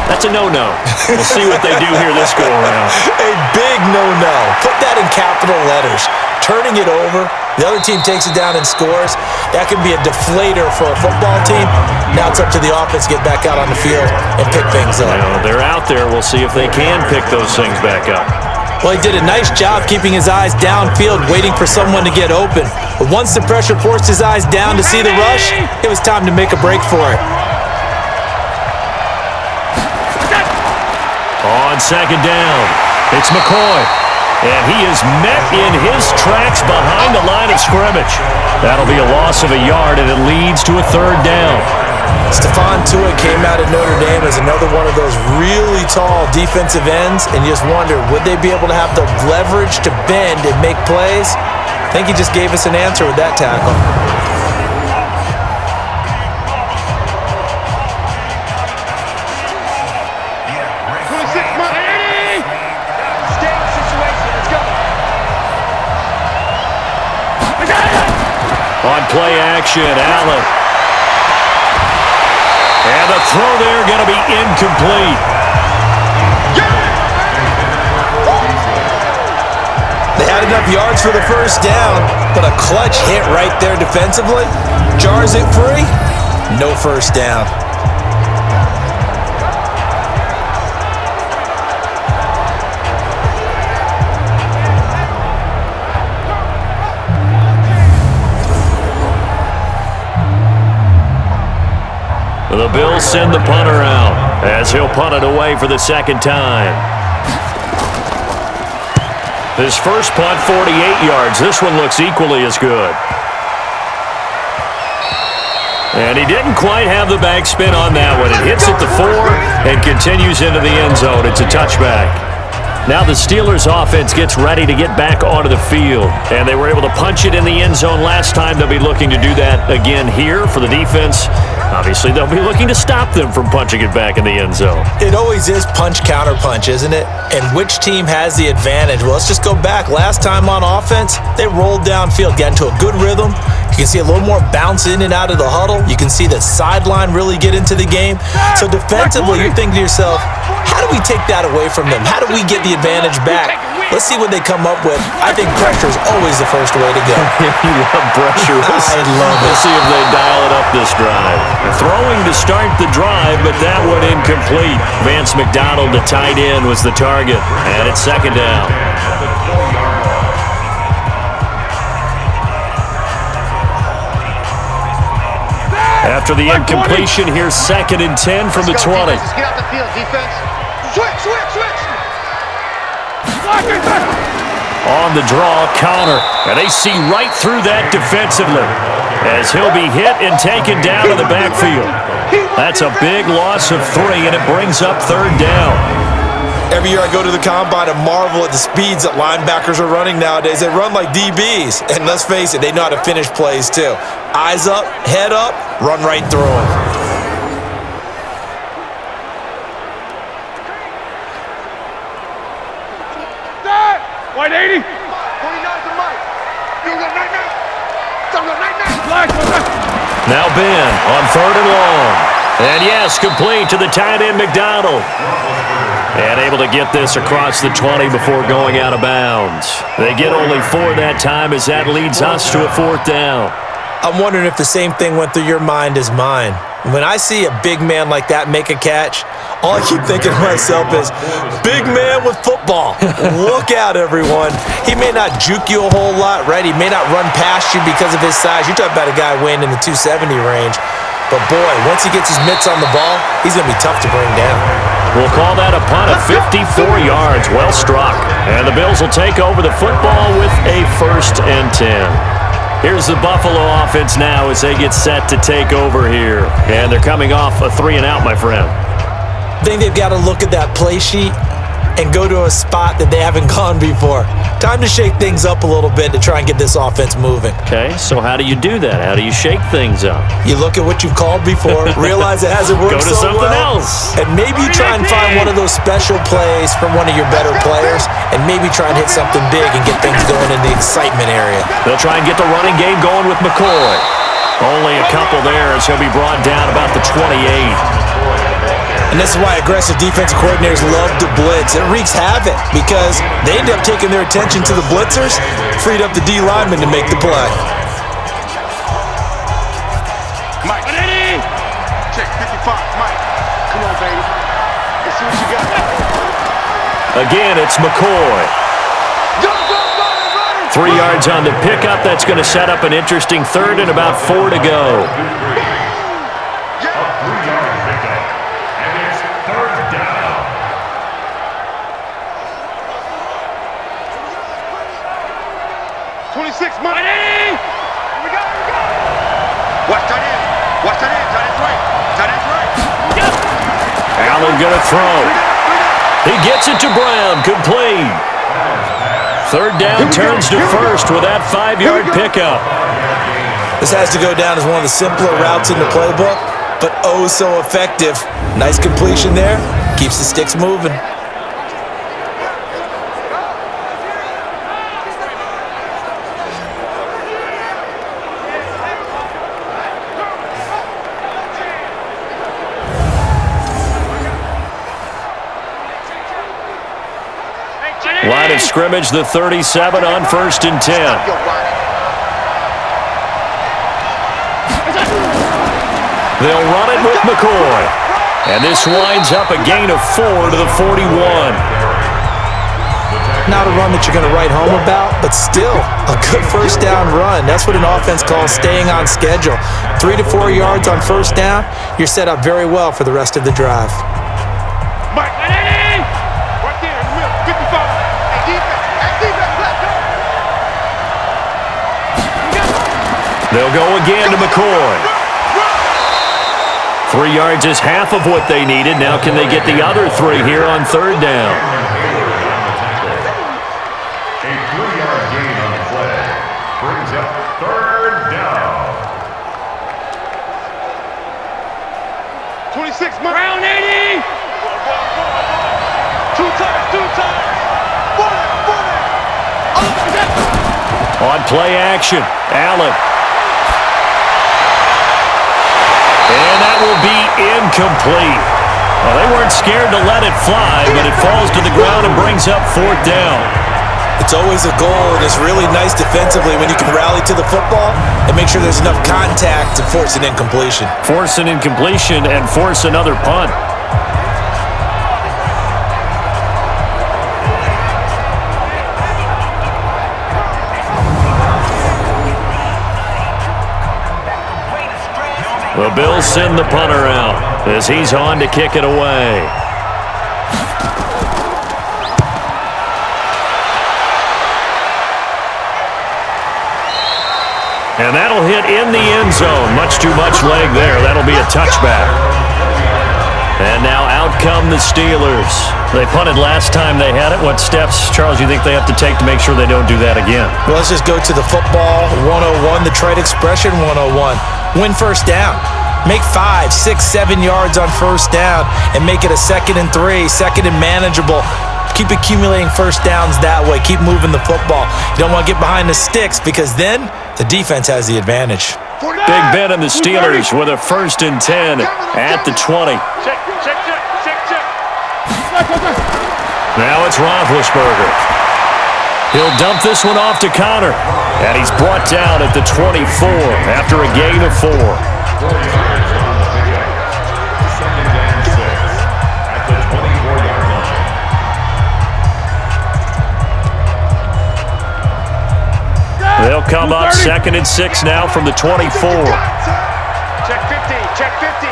That's a no-no. We'll see what they do here this go-around. A big no-no. Put that in capital letters. Turning it over, the other team takes it down and scores. That can be a deflator for a football team. Now it's up to the offense to get back out on the field and pick things up. Well, they're out there. We'll see if they can pick those things back up. Well, he did a nice job keeping his eyes downfield, waiting for someone to get open. But once the pressure forced his eyes down to see the rush, it was time to make a break for it. On second down, it's McCoy. And he is met in his tracks behind the line of scrimmage. That'll be a loss of a yard, and it leads to a third down. Stephon Tuitt came out of Notre Dame as another one of those really tall defensive ends, and you just wonder, would they be able to have the leverage to bend and make plays? I think he just gave us an answer with that tackle. On play action, Allen. And the throw there going to be incomplete. They had enough yards for the first down, but a clutch hit right there defensively. Jars it free. No first down. The Bills send the punter out as he'll punt it away for the second time. His first punt, 48 yards. This one looks equally as good. And he didn't quite have the backspin on that one. It hits at the 4 and continues into the end zone. It's a touchback. Now the Steelers offense gets ready to get back onto the field. And they were able to punch it in the end zone last time. They'll be looking to do that again here for the defense. Obviously, they'll be looking to stop them from punching it back in the end zone. It always is punch-counter-punch, isn't it? And which team has the advantage? Well, let's just go back. Last time on offense, they rolled downfield, got into a good rhythm. You can see a little more bounce in and out of the huddle. You can see the sideline really get into the game. So defensively, you're thinking to yourself, how do we take that away from them? How do we get the advantage back? Let's see what they come up with. I think pressure is always the first way to go. You love pressure. I love it. We'll see if they dial it up this drive. Throwing to start the drive, but that one incomplete. Vance McDonald, the tight end, was the target. And it's second down. After the incompletion, here's 2nd and 10 from the 20. Get out the field, defense. Switch. On the draw, counter. And they see right through that defensively as he'll be hit and taken down in the backfield. That's a big loss of 3, and it brings up third down. Every year I go to the combine and marvel at the speeds that linebackers are running nowadays. They run like DBs. And let's face it, they know how to finish plays too. Eyes up, head up, run right through them. White 80. 49 to Mike. You got night. Now Ben on 3rd and long. And yes, complete to the tight end McDonald. And able to get this across the 20 before going out of bounds. They get only 4 that time as that leads us to a 4th down. I'm wondering if the same thing went through your mind as mine. When I see a big man like that make a catch, all I keep thinking to myself is, big man with football. Look out, everyone. He may not juke you a whole lot, right? He may not run past you because of his size. You're talking about a guy weighing in the 270 range. But, boy, once he gets his mitts on the ball, he's going to be tough to bring down. We'll call that a punt of 54 yards. Well struck. And the Bills will take over the football with a 1st and 10. Here's the Buffalo offense now as they get set to take over here. And they're coming off a 3-and-out, my friend. I think they've got to look at that play sheet and go to a spot that they haven't gone before. Time to shake things up a little bit to try and get this offense moving. Okay, so how do you do that? How do you shake things up? You look at what you've called before, realize it hasn't worked so well. Go to something else. And maybe try and find one of those special plays from one of your better players, and maybe try and hit something big and get things going in the excitement area. They'll try and get the running game going with McCoy. Only a couple there as he'll be brought down about the 28. And this is why aggressive defensive coordinators love to blitz. It wreaks havoc because they end up taking their attention to the blitzers, freed up the D lineman to make the play. Mike. Check 55. Mike. Come on, baby. Let's see what you got. Again, it's McCoy. 3 yards on the pickup. That's going to set up an interesting 3rd and about 4 to go. 26, Mike. Here we go. Watch tight end. Watch tight end. Tight end's right. Tight end's right. Allen going to throw. He gets it to Brown. Complete. 3rd down turns to 1st with that 5-yard pickup. This has to go down as one of the simpler routes in the playbook, but oh so effective. Nice completion there. Keeps the sticks moving. Line of scrimmage, the 37 on 1st and 10. They'll run it with McCoy. And this winds up a gain of 4 to the 41. Not a run that you're going to write home about, but still a good 1st down run. That's what an offense calls staying on schedule. 3 to 4 yards on 1st down, you're set up very well for the rest of the drive. Mike. Right there in the middle. 55. They'll go again to McCoy. 3 yards is half of what they needed. Now can they get the other 3 here on 3rd down? A 3-yard gain on the play brings up 3rd down. 26, Brown 80. 2 times. On play action, Allen. And that will be incomplete. Well, they weren't scared to let it fly, but it falls to the ground and brings up 4th down. It's always a goal, and it's really nice defensively when you can rally to the football and make sure there's enough contact to force an incompletion. Force an incompletion and force another punt. The Bills send the punter out as he's on to kick it away. And that'll hit in the end zone. Much too much leg there. That'll be a touchback. And now out come the Steelers. They punted last time they had it. What steps, Charles, do you think they have to take to make sure they don't do that again? Well, let's just go to the football 101, the trade expression 101. Win 1st down. Make 5, 6, 7 yards on 1st down and make it a 2nd and 3, 2nd and manageable. Keep accumulating 1st downs that way. Keep moving the football. You don't want to get behind the sticks because then the defense has the advantage. Big Ben and the Steelers with a 1st and 10 at the 20. Check. Now it's Roethlisberger. He'll dump this one off to Connor. And he's brought down at the 24 after a gain of 4. come up 2nd and 6 now from the 24. Check 50, check 50.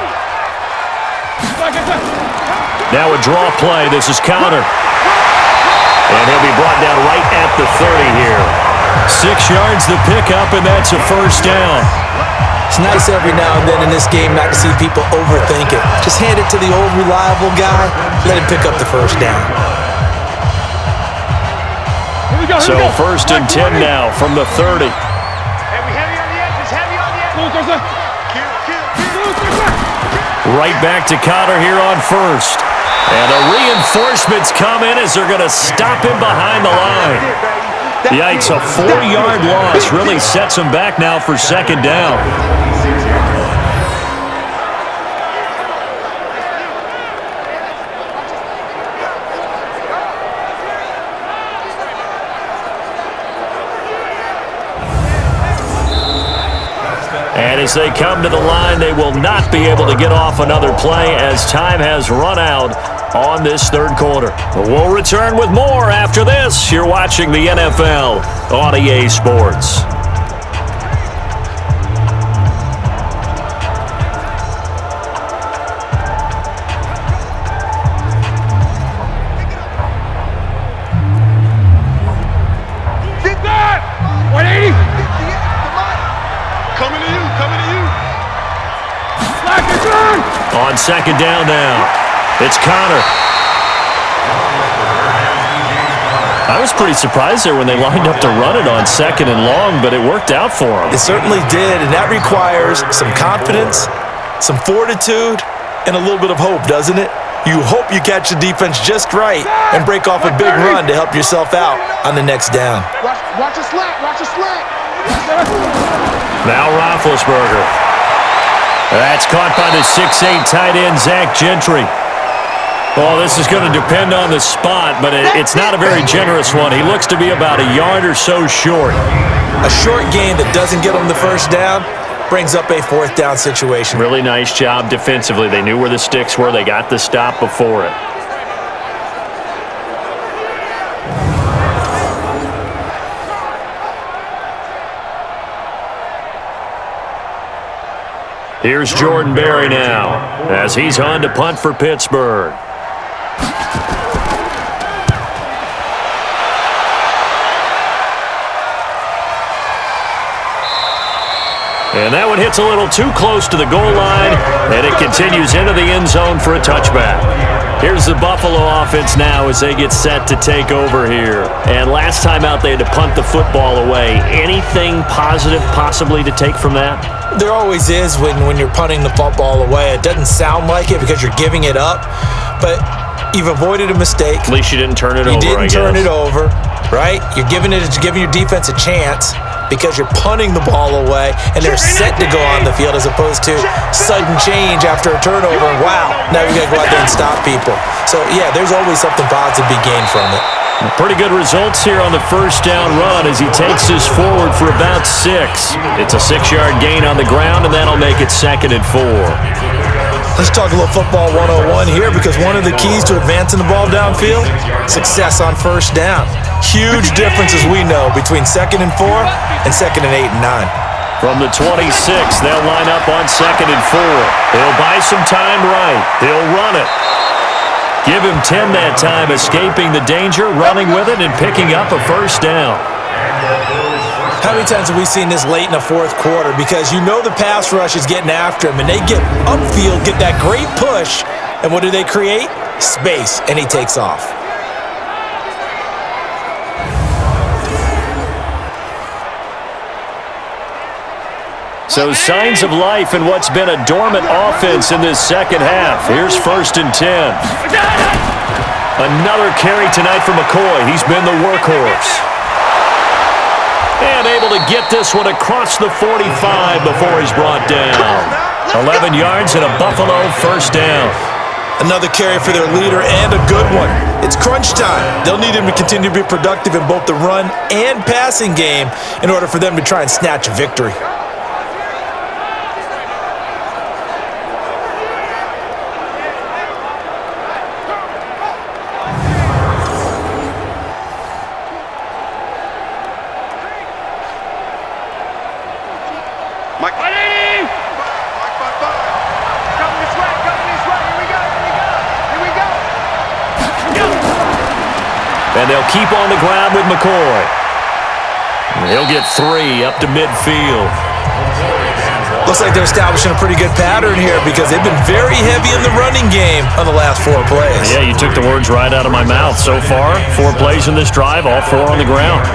Now a draw play. This is counter. And he'll be brought down right at the 30 here. 6 yards the pickup, and that's a first down. It's nice every now and then in this game not to see people overthink it. Just hand it to the old reliable guy, let him pick up the first down. So 1st and 10 now from the 30. Hey, we heavy on the edges, heavy on the edges. Right back to Cotter here on 1st. And the reinforcements come in as they're going to stop him behind the line. Yikes, a 4-yard loss really sets him back now for 2nd down. And as they come to the line, they will not be able to get off another play as time has run out on this 3rd quarter. We'll return with more after this. You're watching the NFL on EA Sports. Get that! 180! Coming to you, coming to you. Slack your turn! On 2nd down now. It's Connor. I was pretty surprised there when they lined up to run it on 2nd and long, but it worked out for them. It certainly did, and that requires some confidence, some fortitude, and a little bit of hope, doesn't it? You hope you catch the defense just right and break off a big run to help yourself out on the next down. Watch a slack, watch a slack. Now Roethlisberger. That's caught by the 6'8" tight end, Zach Gentry. Well, this is going to depend on the spot, but it's not a very generous one. He looks to be about a yard or so short. A short gain that doesn't get him the first down brings up a 4th down situation. Really nice job defensively. They knew where the sticks were. They got the stop before it. Here's Jordan Berry now as he's on to punt for Pittsburgh. And that one hits a little too close to the goal line, and it continues into the end zone for a touchback. Here's the Buffalo offense now as they get set to take over here. And last time out, they had to punt the football away. Anything positive possibly to take from that? There always is when you're punting the football away. It doesn't sound like it because you're giving it up, but you've avoided a mistake. At least you didn't turn it over, I guess. You didn't turn it over, right? You're giving your defense a chance because you're punting the ball away and they're set to go on the field as opposed to sudden change after a turnover. And wow, now you got to go out there and stop people. So, yeah, there's always something positive to be gained from it. Pretty good results here on the first down run as he takes this forward for about 6. It's a 6-yard gain on the ground, and that'll make it 2nd and 4. Let's talk a little football 101 here because one of the keys to advancing the ball downfield, success on first down. Huge difference, as we know, between 2nd and 4 and 2nd and 8 and 9. From the 26, they'll line up on 2nd and 4. He'll buy some time right. He'll run it. Give him 10 that time, escaping the danger, running with it, and picking up a first down. How many times have we seen this late in the 4th quarter? Because you know the pass rush is getting after him, and they get upfield, get that great push, and what do they create? Space, and he takes off. So signs of life in what's been a dormant offense in this second half. Here's 1st and 10. Another carry tonight for McCoy. He's been the workhorse. And able to get this one across the 45 before he's brought down. 11 yards and a Buffalo first down. Another carry for their leader and a good one. It's crunch time. They'll need him to continue to be productive in both the run and passing game in order for them to try and snatch a victory. And they'll keep on the ground with McCoy. He'll get 3 up to midfield. Looks like they're establishing a pretty good pattern here because they've been very heavy in the running game on the last 4 plays. Yeah, you took the words right out of my mouth. So far, 4 plays in this drive, all 4 on the ground.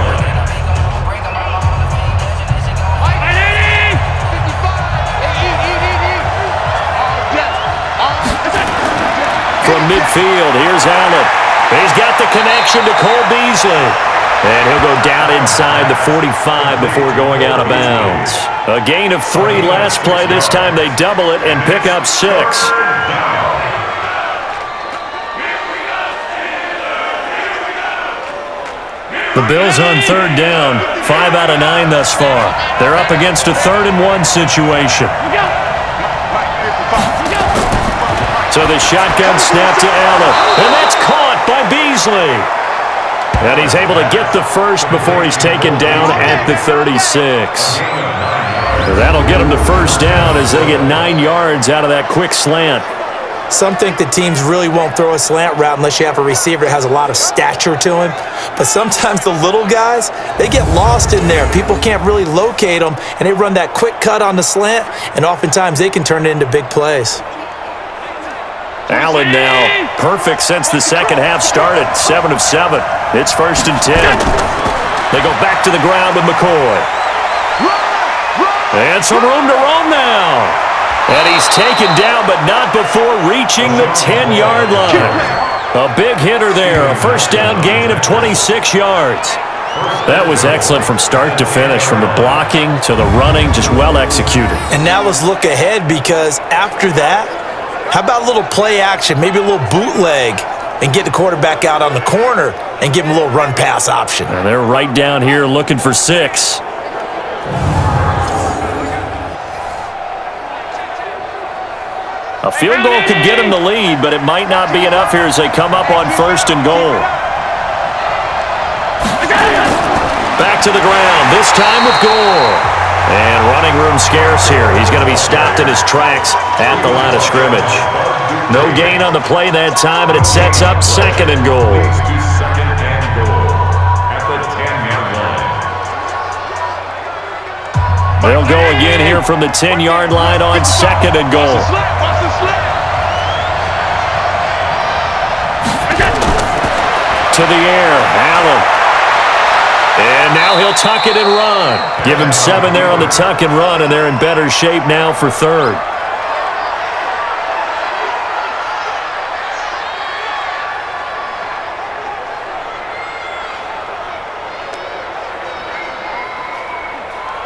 From midfield, here's Allen. He's got the connection to Cole Beasley. And he'll go down inside the 45 before going out of bounds. A gain of 3 last play. This time they double it and pick up 6. The Bills on 3rd down. 5 out of 9 thus far. They're up against a 3rd and 1 situation. So the shotgun snap to Allen. And that's caught by Beasley. And he's able to get the first before he's taken down at the 36. So that'll get him to 1st down as they get 9 yards out of that quick slant. Some think that teams really won't throw a slant route unless you have a receiver that has a lot of stature to him. But sometimes the little guys, they get lost in there. People can't really locate them, and they run that quick cut on the slant, and oftentimes they can turn it into big plays. Allen now perfect since the second half started. 7 of 7. It's 1st and 10. They go back to the ground with McCoy. And some room to roam now. And he's taken down, but not before reaching the 10-yard line. A big hitter there. A 1st down gain of 26 yards. That was excellent from start to finish, from the blocking to the running, just well executed. And now let's look ahead because after that, how about a little play action, maybe a little bootleg, and get the quarterback out on the corner and give him a little run-pass option. And they're right down here looking for 6. A field goal could get him the lead, but it might not be enough here as they come up on 1st and goal. Back to the ground, this time with Gore. And running room scarce here. He's going to be stopped in his tracks at the line of scrimmage. No gain on the play that time, and it sets up 2nd and goal. They'll go again here from the 10-yard line on 2nd and goal. To the air, Allen. And now he'll tuck it and run. Give him 7 there on the tuck and run, and they're in better shape now for 3rd.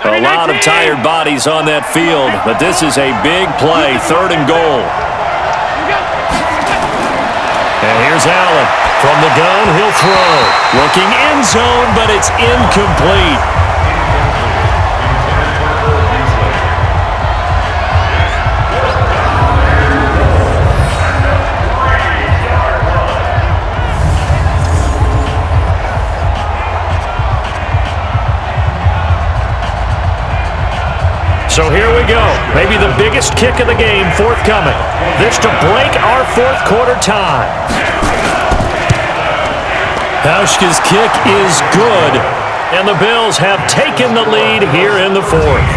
A lot of tired bodies on that field, but this is a big play, 3rd and goal. And here's Allen. From the gun, he'll throw. Looking end zone, but it's incomplete. So here we go. Maybe the biggest kick of the game forthcoming. This to break our 4th quarter tie. Hauschka's kick is good, and the Bills have taken the lead here in the 4th.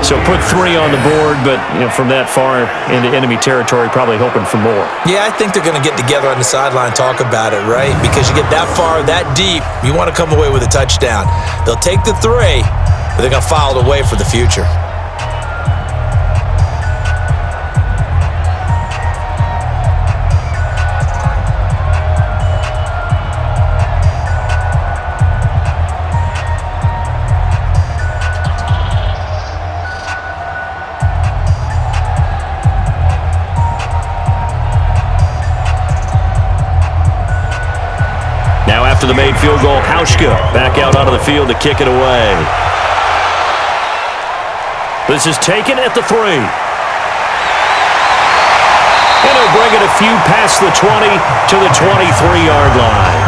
So put 3 on the board, but from that far into enemy territory, probably hoping for more. Yeah, I think they're going to get together on the sideline and talk about it, right? Because you get that far, that deep, you want to come away with a touchdown. They'll take the 3, but they're going to file it away for the future. After the made field goal, Hauschka back out onto the field to kick it away. This is taken at the 3. And he'll bring it a few past the 20 to the 23-yard line.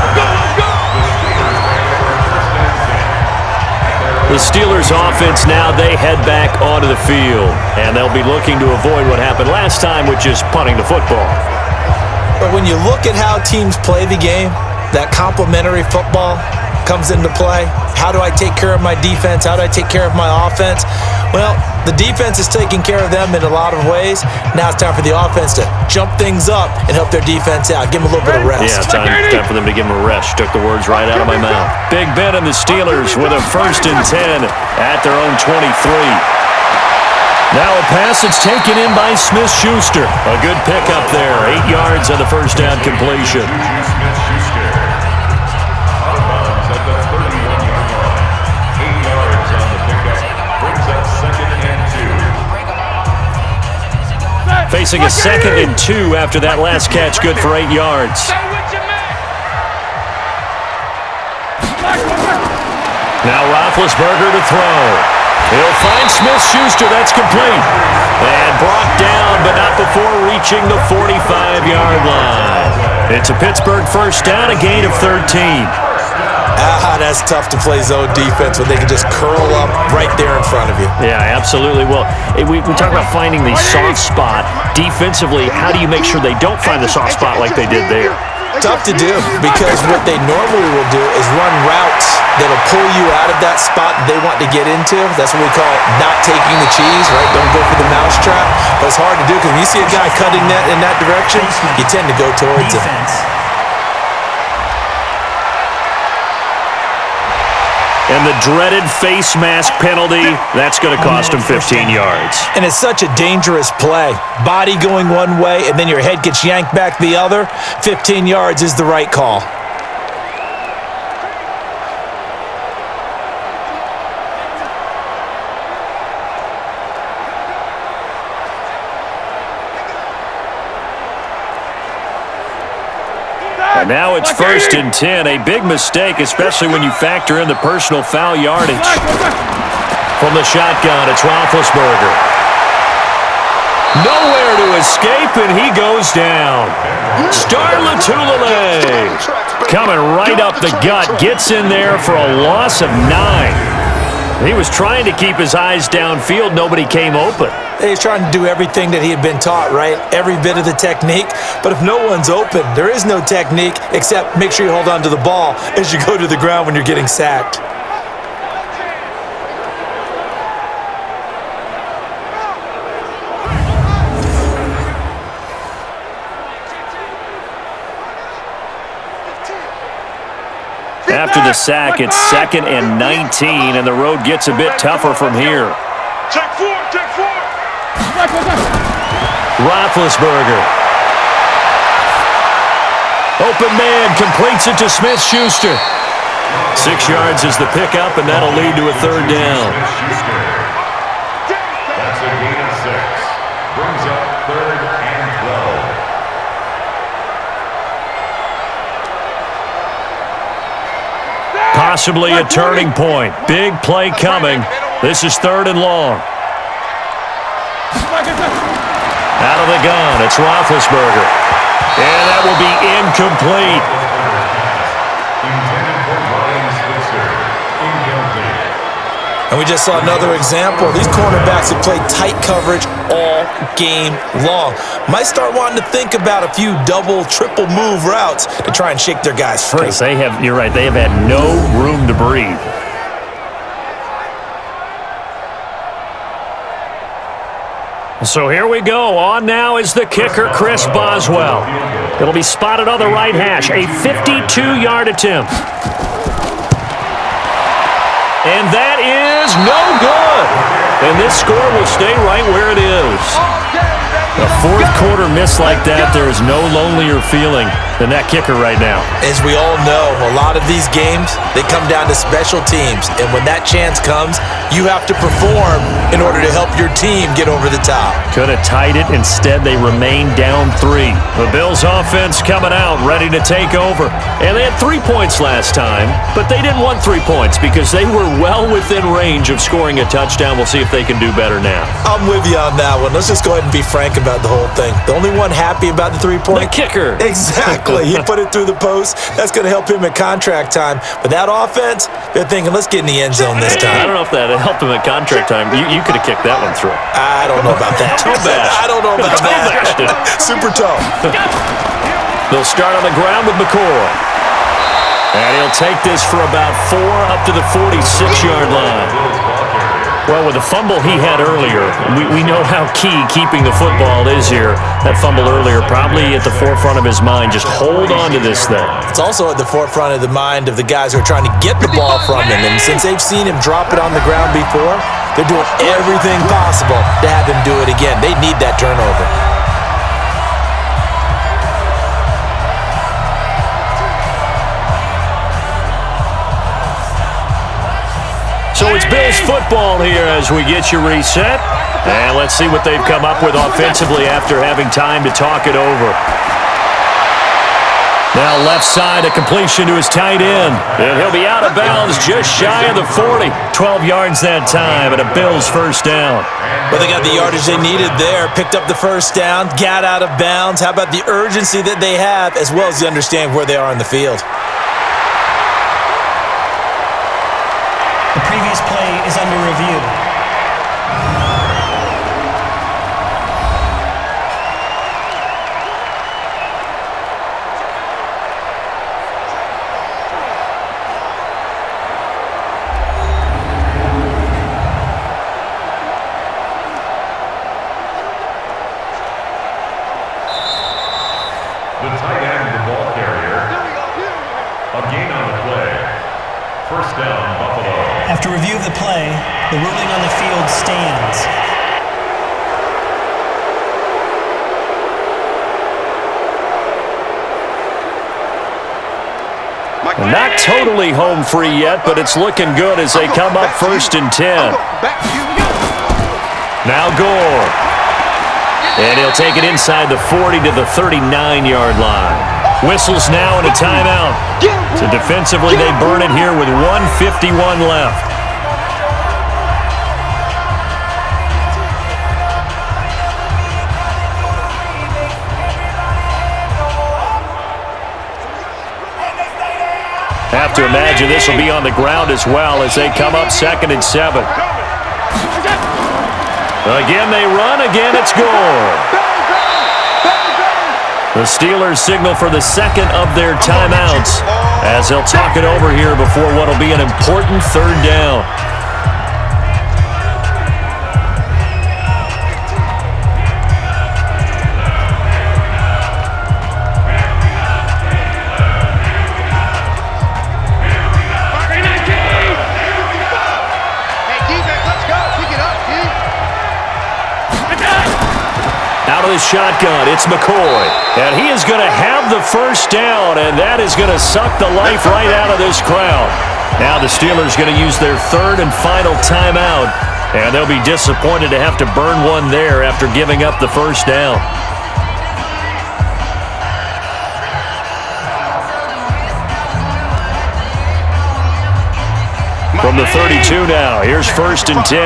The Steelers' offense now, they head back onto the field. And they'll be looking to avoid what happened last time, which is punting the football. But when you look at how teams play the game, that complementary football comes into play. How do I take care of my defense? How do I take care of my offense? Well, the defense is taking care of them in a lot of ways. Now it's time for the offense to jump things up and help their defense out. Give them a little bit of rest. Yeah, time for them to give them a rest. Took the words right out of my mouth. Big Ben and the Steelers with a 1st and 10 at their own 23. Now a pass that's taken in by Smith-Schuster. A good pickup there. 8 yards on the first down completion. Smith-Schuster. Out of bounds at the 31-yard line. 8 yards on the pickup. Brings up 2nd and 2. Facing a 2nd and 2 after that last catch. Good for 8 yards. Now Roethlisberger to throw. He'll find Smith-Schuster. That's complete. And brought down, but not before reaching the 45-yard line. It's a Pittsburgh 1st down, a gain of 13. That's tough to play zone defense when they can just curl up right there in front of you. Yeah, absolutely. Well, we talk about finding the soft spot. Defensively, how do you make sure they don't find the soft spot like they did there? Tough to do, because what they normally will do is run routes that'll pull you out of that spot they want to get into. That's what we call not taking the cheese, right? Don't go for the mousetrap. But it's hard to do because when you see a guy cutting that in that direction, you tend to go towards him. And the dreaded face mask penalty, that's going to cost him 15 yards. And it's such a dangerous play. Body going one way, and then your head gets yanked back the other. 15 yards is the right call. And now it's 1st and 10. A big mistake, especially when you factor in the personal foul yardage. From the shotgun, it's Roethlisberger. Nowhere to escape, and he goes down. Star Lotulelei coming right up the gut. Gets in there for a loss of 9. He was trying to keep his eyes downfield. Nobody came open. He's trying to do everything that he had been taught, right? Every bit of the technique. But if no one's open, there is no technique except make sure you hold on to the ball as you go to the ground when you're getting sacked. After the sack, it's 2nd and 19, and the road gets a bit tougher from here. Check 4, check 4. Roethlisberger. Open man, completes it to Smith-Schuster. 6 yards is the pickup, and that'll lead to a 3rd down. That's a gain of 6. Brings up 3rd and 12. Possibly a turning point. Big play coming. This is 3rd and long. Out of the gun, it's Roethlisberger. And that will be incomplete. Intended for Ryan Switzer. Incomplete. And we just saw another example. These cornerbacks have played tight coverage all game long. Might start wanting to think about a few double, triple move routes to try and shake their guys free. You're right, they have had no room to breathe. So here we go. On now is the kicker, Chris Boswell. It'll be spotted on the right hash. A 52-yard attempt. And that is no good. And this score will stay right where it is. A 4th quarter miss like that, there is no lonelier feeling than that kicker right now. As we all know, a lot of these games, they come down to special teams. And when that chance comes, you have to perform in order to help your team get over the top. Could have tied it. Instead, they remain down 3. The Bills' offense coming out, ready to take over. And they had 3 points last time, but they didn't want 3 points because they were well within range of scoring a touchdown. We'll see if they can do better now. I'm with you on that one. Let's just go ahead and be frank about the whole thing. The only one happy about the 3-point? The kicker. Exactly. He put it through the post. That's going to help him at contract time. But that offense, they're thinking, let's get in the end zone this time. I don't know if that helped him at contract time. You could have kicked that one through. I don't know about that. I don't know about that. Super toe. They'll start on the ground with McCoy. And he'll take this for about 4 up to the 46-yard line. Well, with the fumble he had earlier, we know how key keeping the football is here. That fumble earlier probably at the forefront of his mind. Just hold on to this thing. It's also at the forefront of the mind of the guys who are trying to get the ball from him. And since they've seen him drop it on the ground before, they're doing everything possible to have him do it again. They need that turnover. So it's Bills football here as we get you reset. And let's see what they've come up with offensively after having time to talk it over. Now left side, a completion to his tight end. And he'll be out of bounds just shy of the 40. 12 yards that time and a Bills first down. Well, they got the yardage they needed there. Picked up the first down, got out of bounds. How about the urgency that they have as well as they understand where they are on the field? The previous play is under review. The tight end of the ball carrier. A gain on the play. First down, Buffalo. After review of the play, the ruling on the field stands. Not totally home free yet, but it's looking good as they come up first and 10. Now Gore. And he'll take it inside the 40 to the 39-yard line. Whistles now and a timeout. So defensively, they burn it here with 1:51 left. Have to imagine this will be on the ground as well as they come up 2nd and 7. Again, they run. Again, it's Gore. The Steelers signal for the second of their timeouts as they'll talk it over here before what will be an important third down. Out of the shotgun, it's McCoy. And he is going to have the first down, and that is going to suck the life right out of this crowd. Now the Steelers going to use their third and final timeout, and they'll be disappointed to have to burn one there after giving up the first down. From the 32 now, here's first and 10.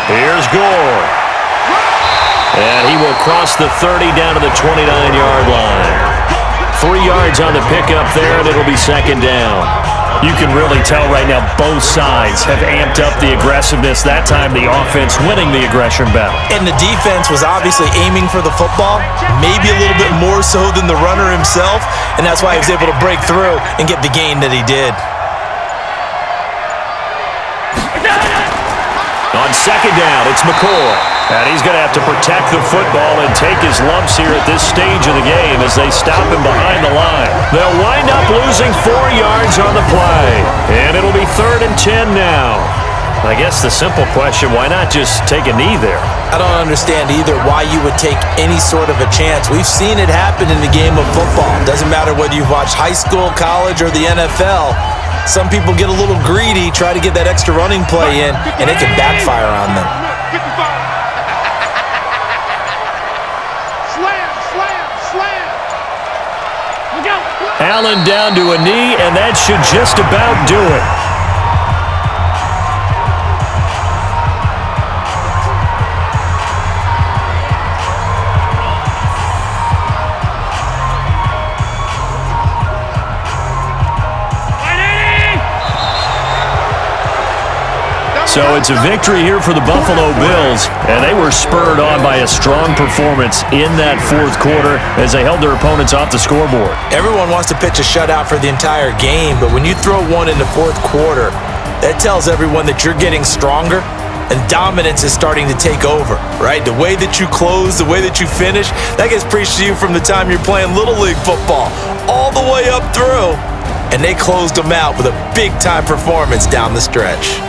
Here's Gore. And he will cross the 30 down to the 29-yard line. 3 yards on the pickup there, and it'll be second down. You can really tell right now both sides have amped up the aggressiveness. That time the offense winning the aggression battle. And the defense was obviously aiming for the football, maybe a little bit more so than the runner himself, and that's why he was able to break through and get the gain that he did. On second down, it's McCoy. And he's going to have to protect the football and take his lumps here at this stage of the game as they stop him behind the line. They'll wind up losing 4 yards on the play. And it'll be 3rd and 10 now. I guess the simple question, why not just take a knee there? I don't understand either why you would take any sort of a chance. We've seen it happen in the game of football. Doesn't matter whether you've watched high school, college, or the NFL. Some people get a little greedy, try to get that extra running play in, and it can backfire on them. Allen down to a knee, and that should just about do it. So it's a victory here for the Buffalo Bills, and they were spurred on by a strong performance in that fourth quarter as they held their opponents off the scoreboard. Everyone wants to pitch a shutout for the entire game, but when you throw one in the fourth quarter, that tells everyone that you're getting stronger and dominance is starting to take over, right? The way that you close, the way that you finish, that gets preached to you from the time you're playing Little League football all the way up through. And they closed them out with a big-time performance down the stretch.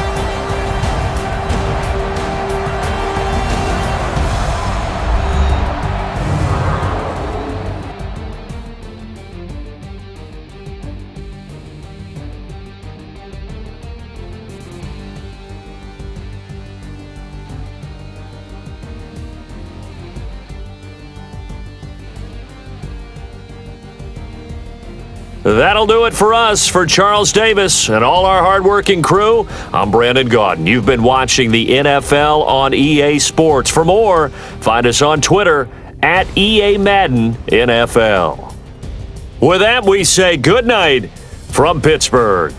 That'll do it for us. For Charles Davis and all our hardworking crew, I'm Brandon Gaudin. You've been watching the NFL on EA Sports. For more, find us on Twitter at EA Madden NFL. With that, we say good night from Pittsburgh.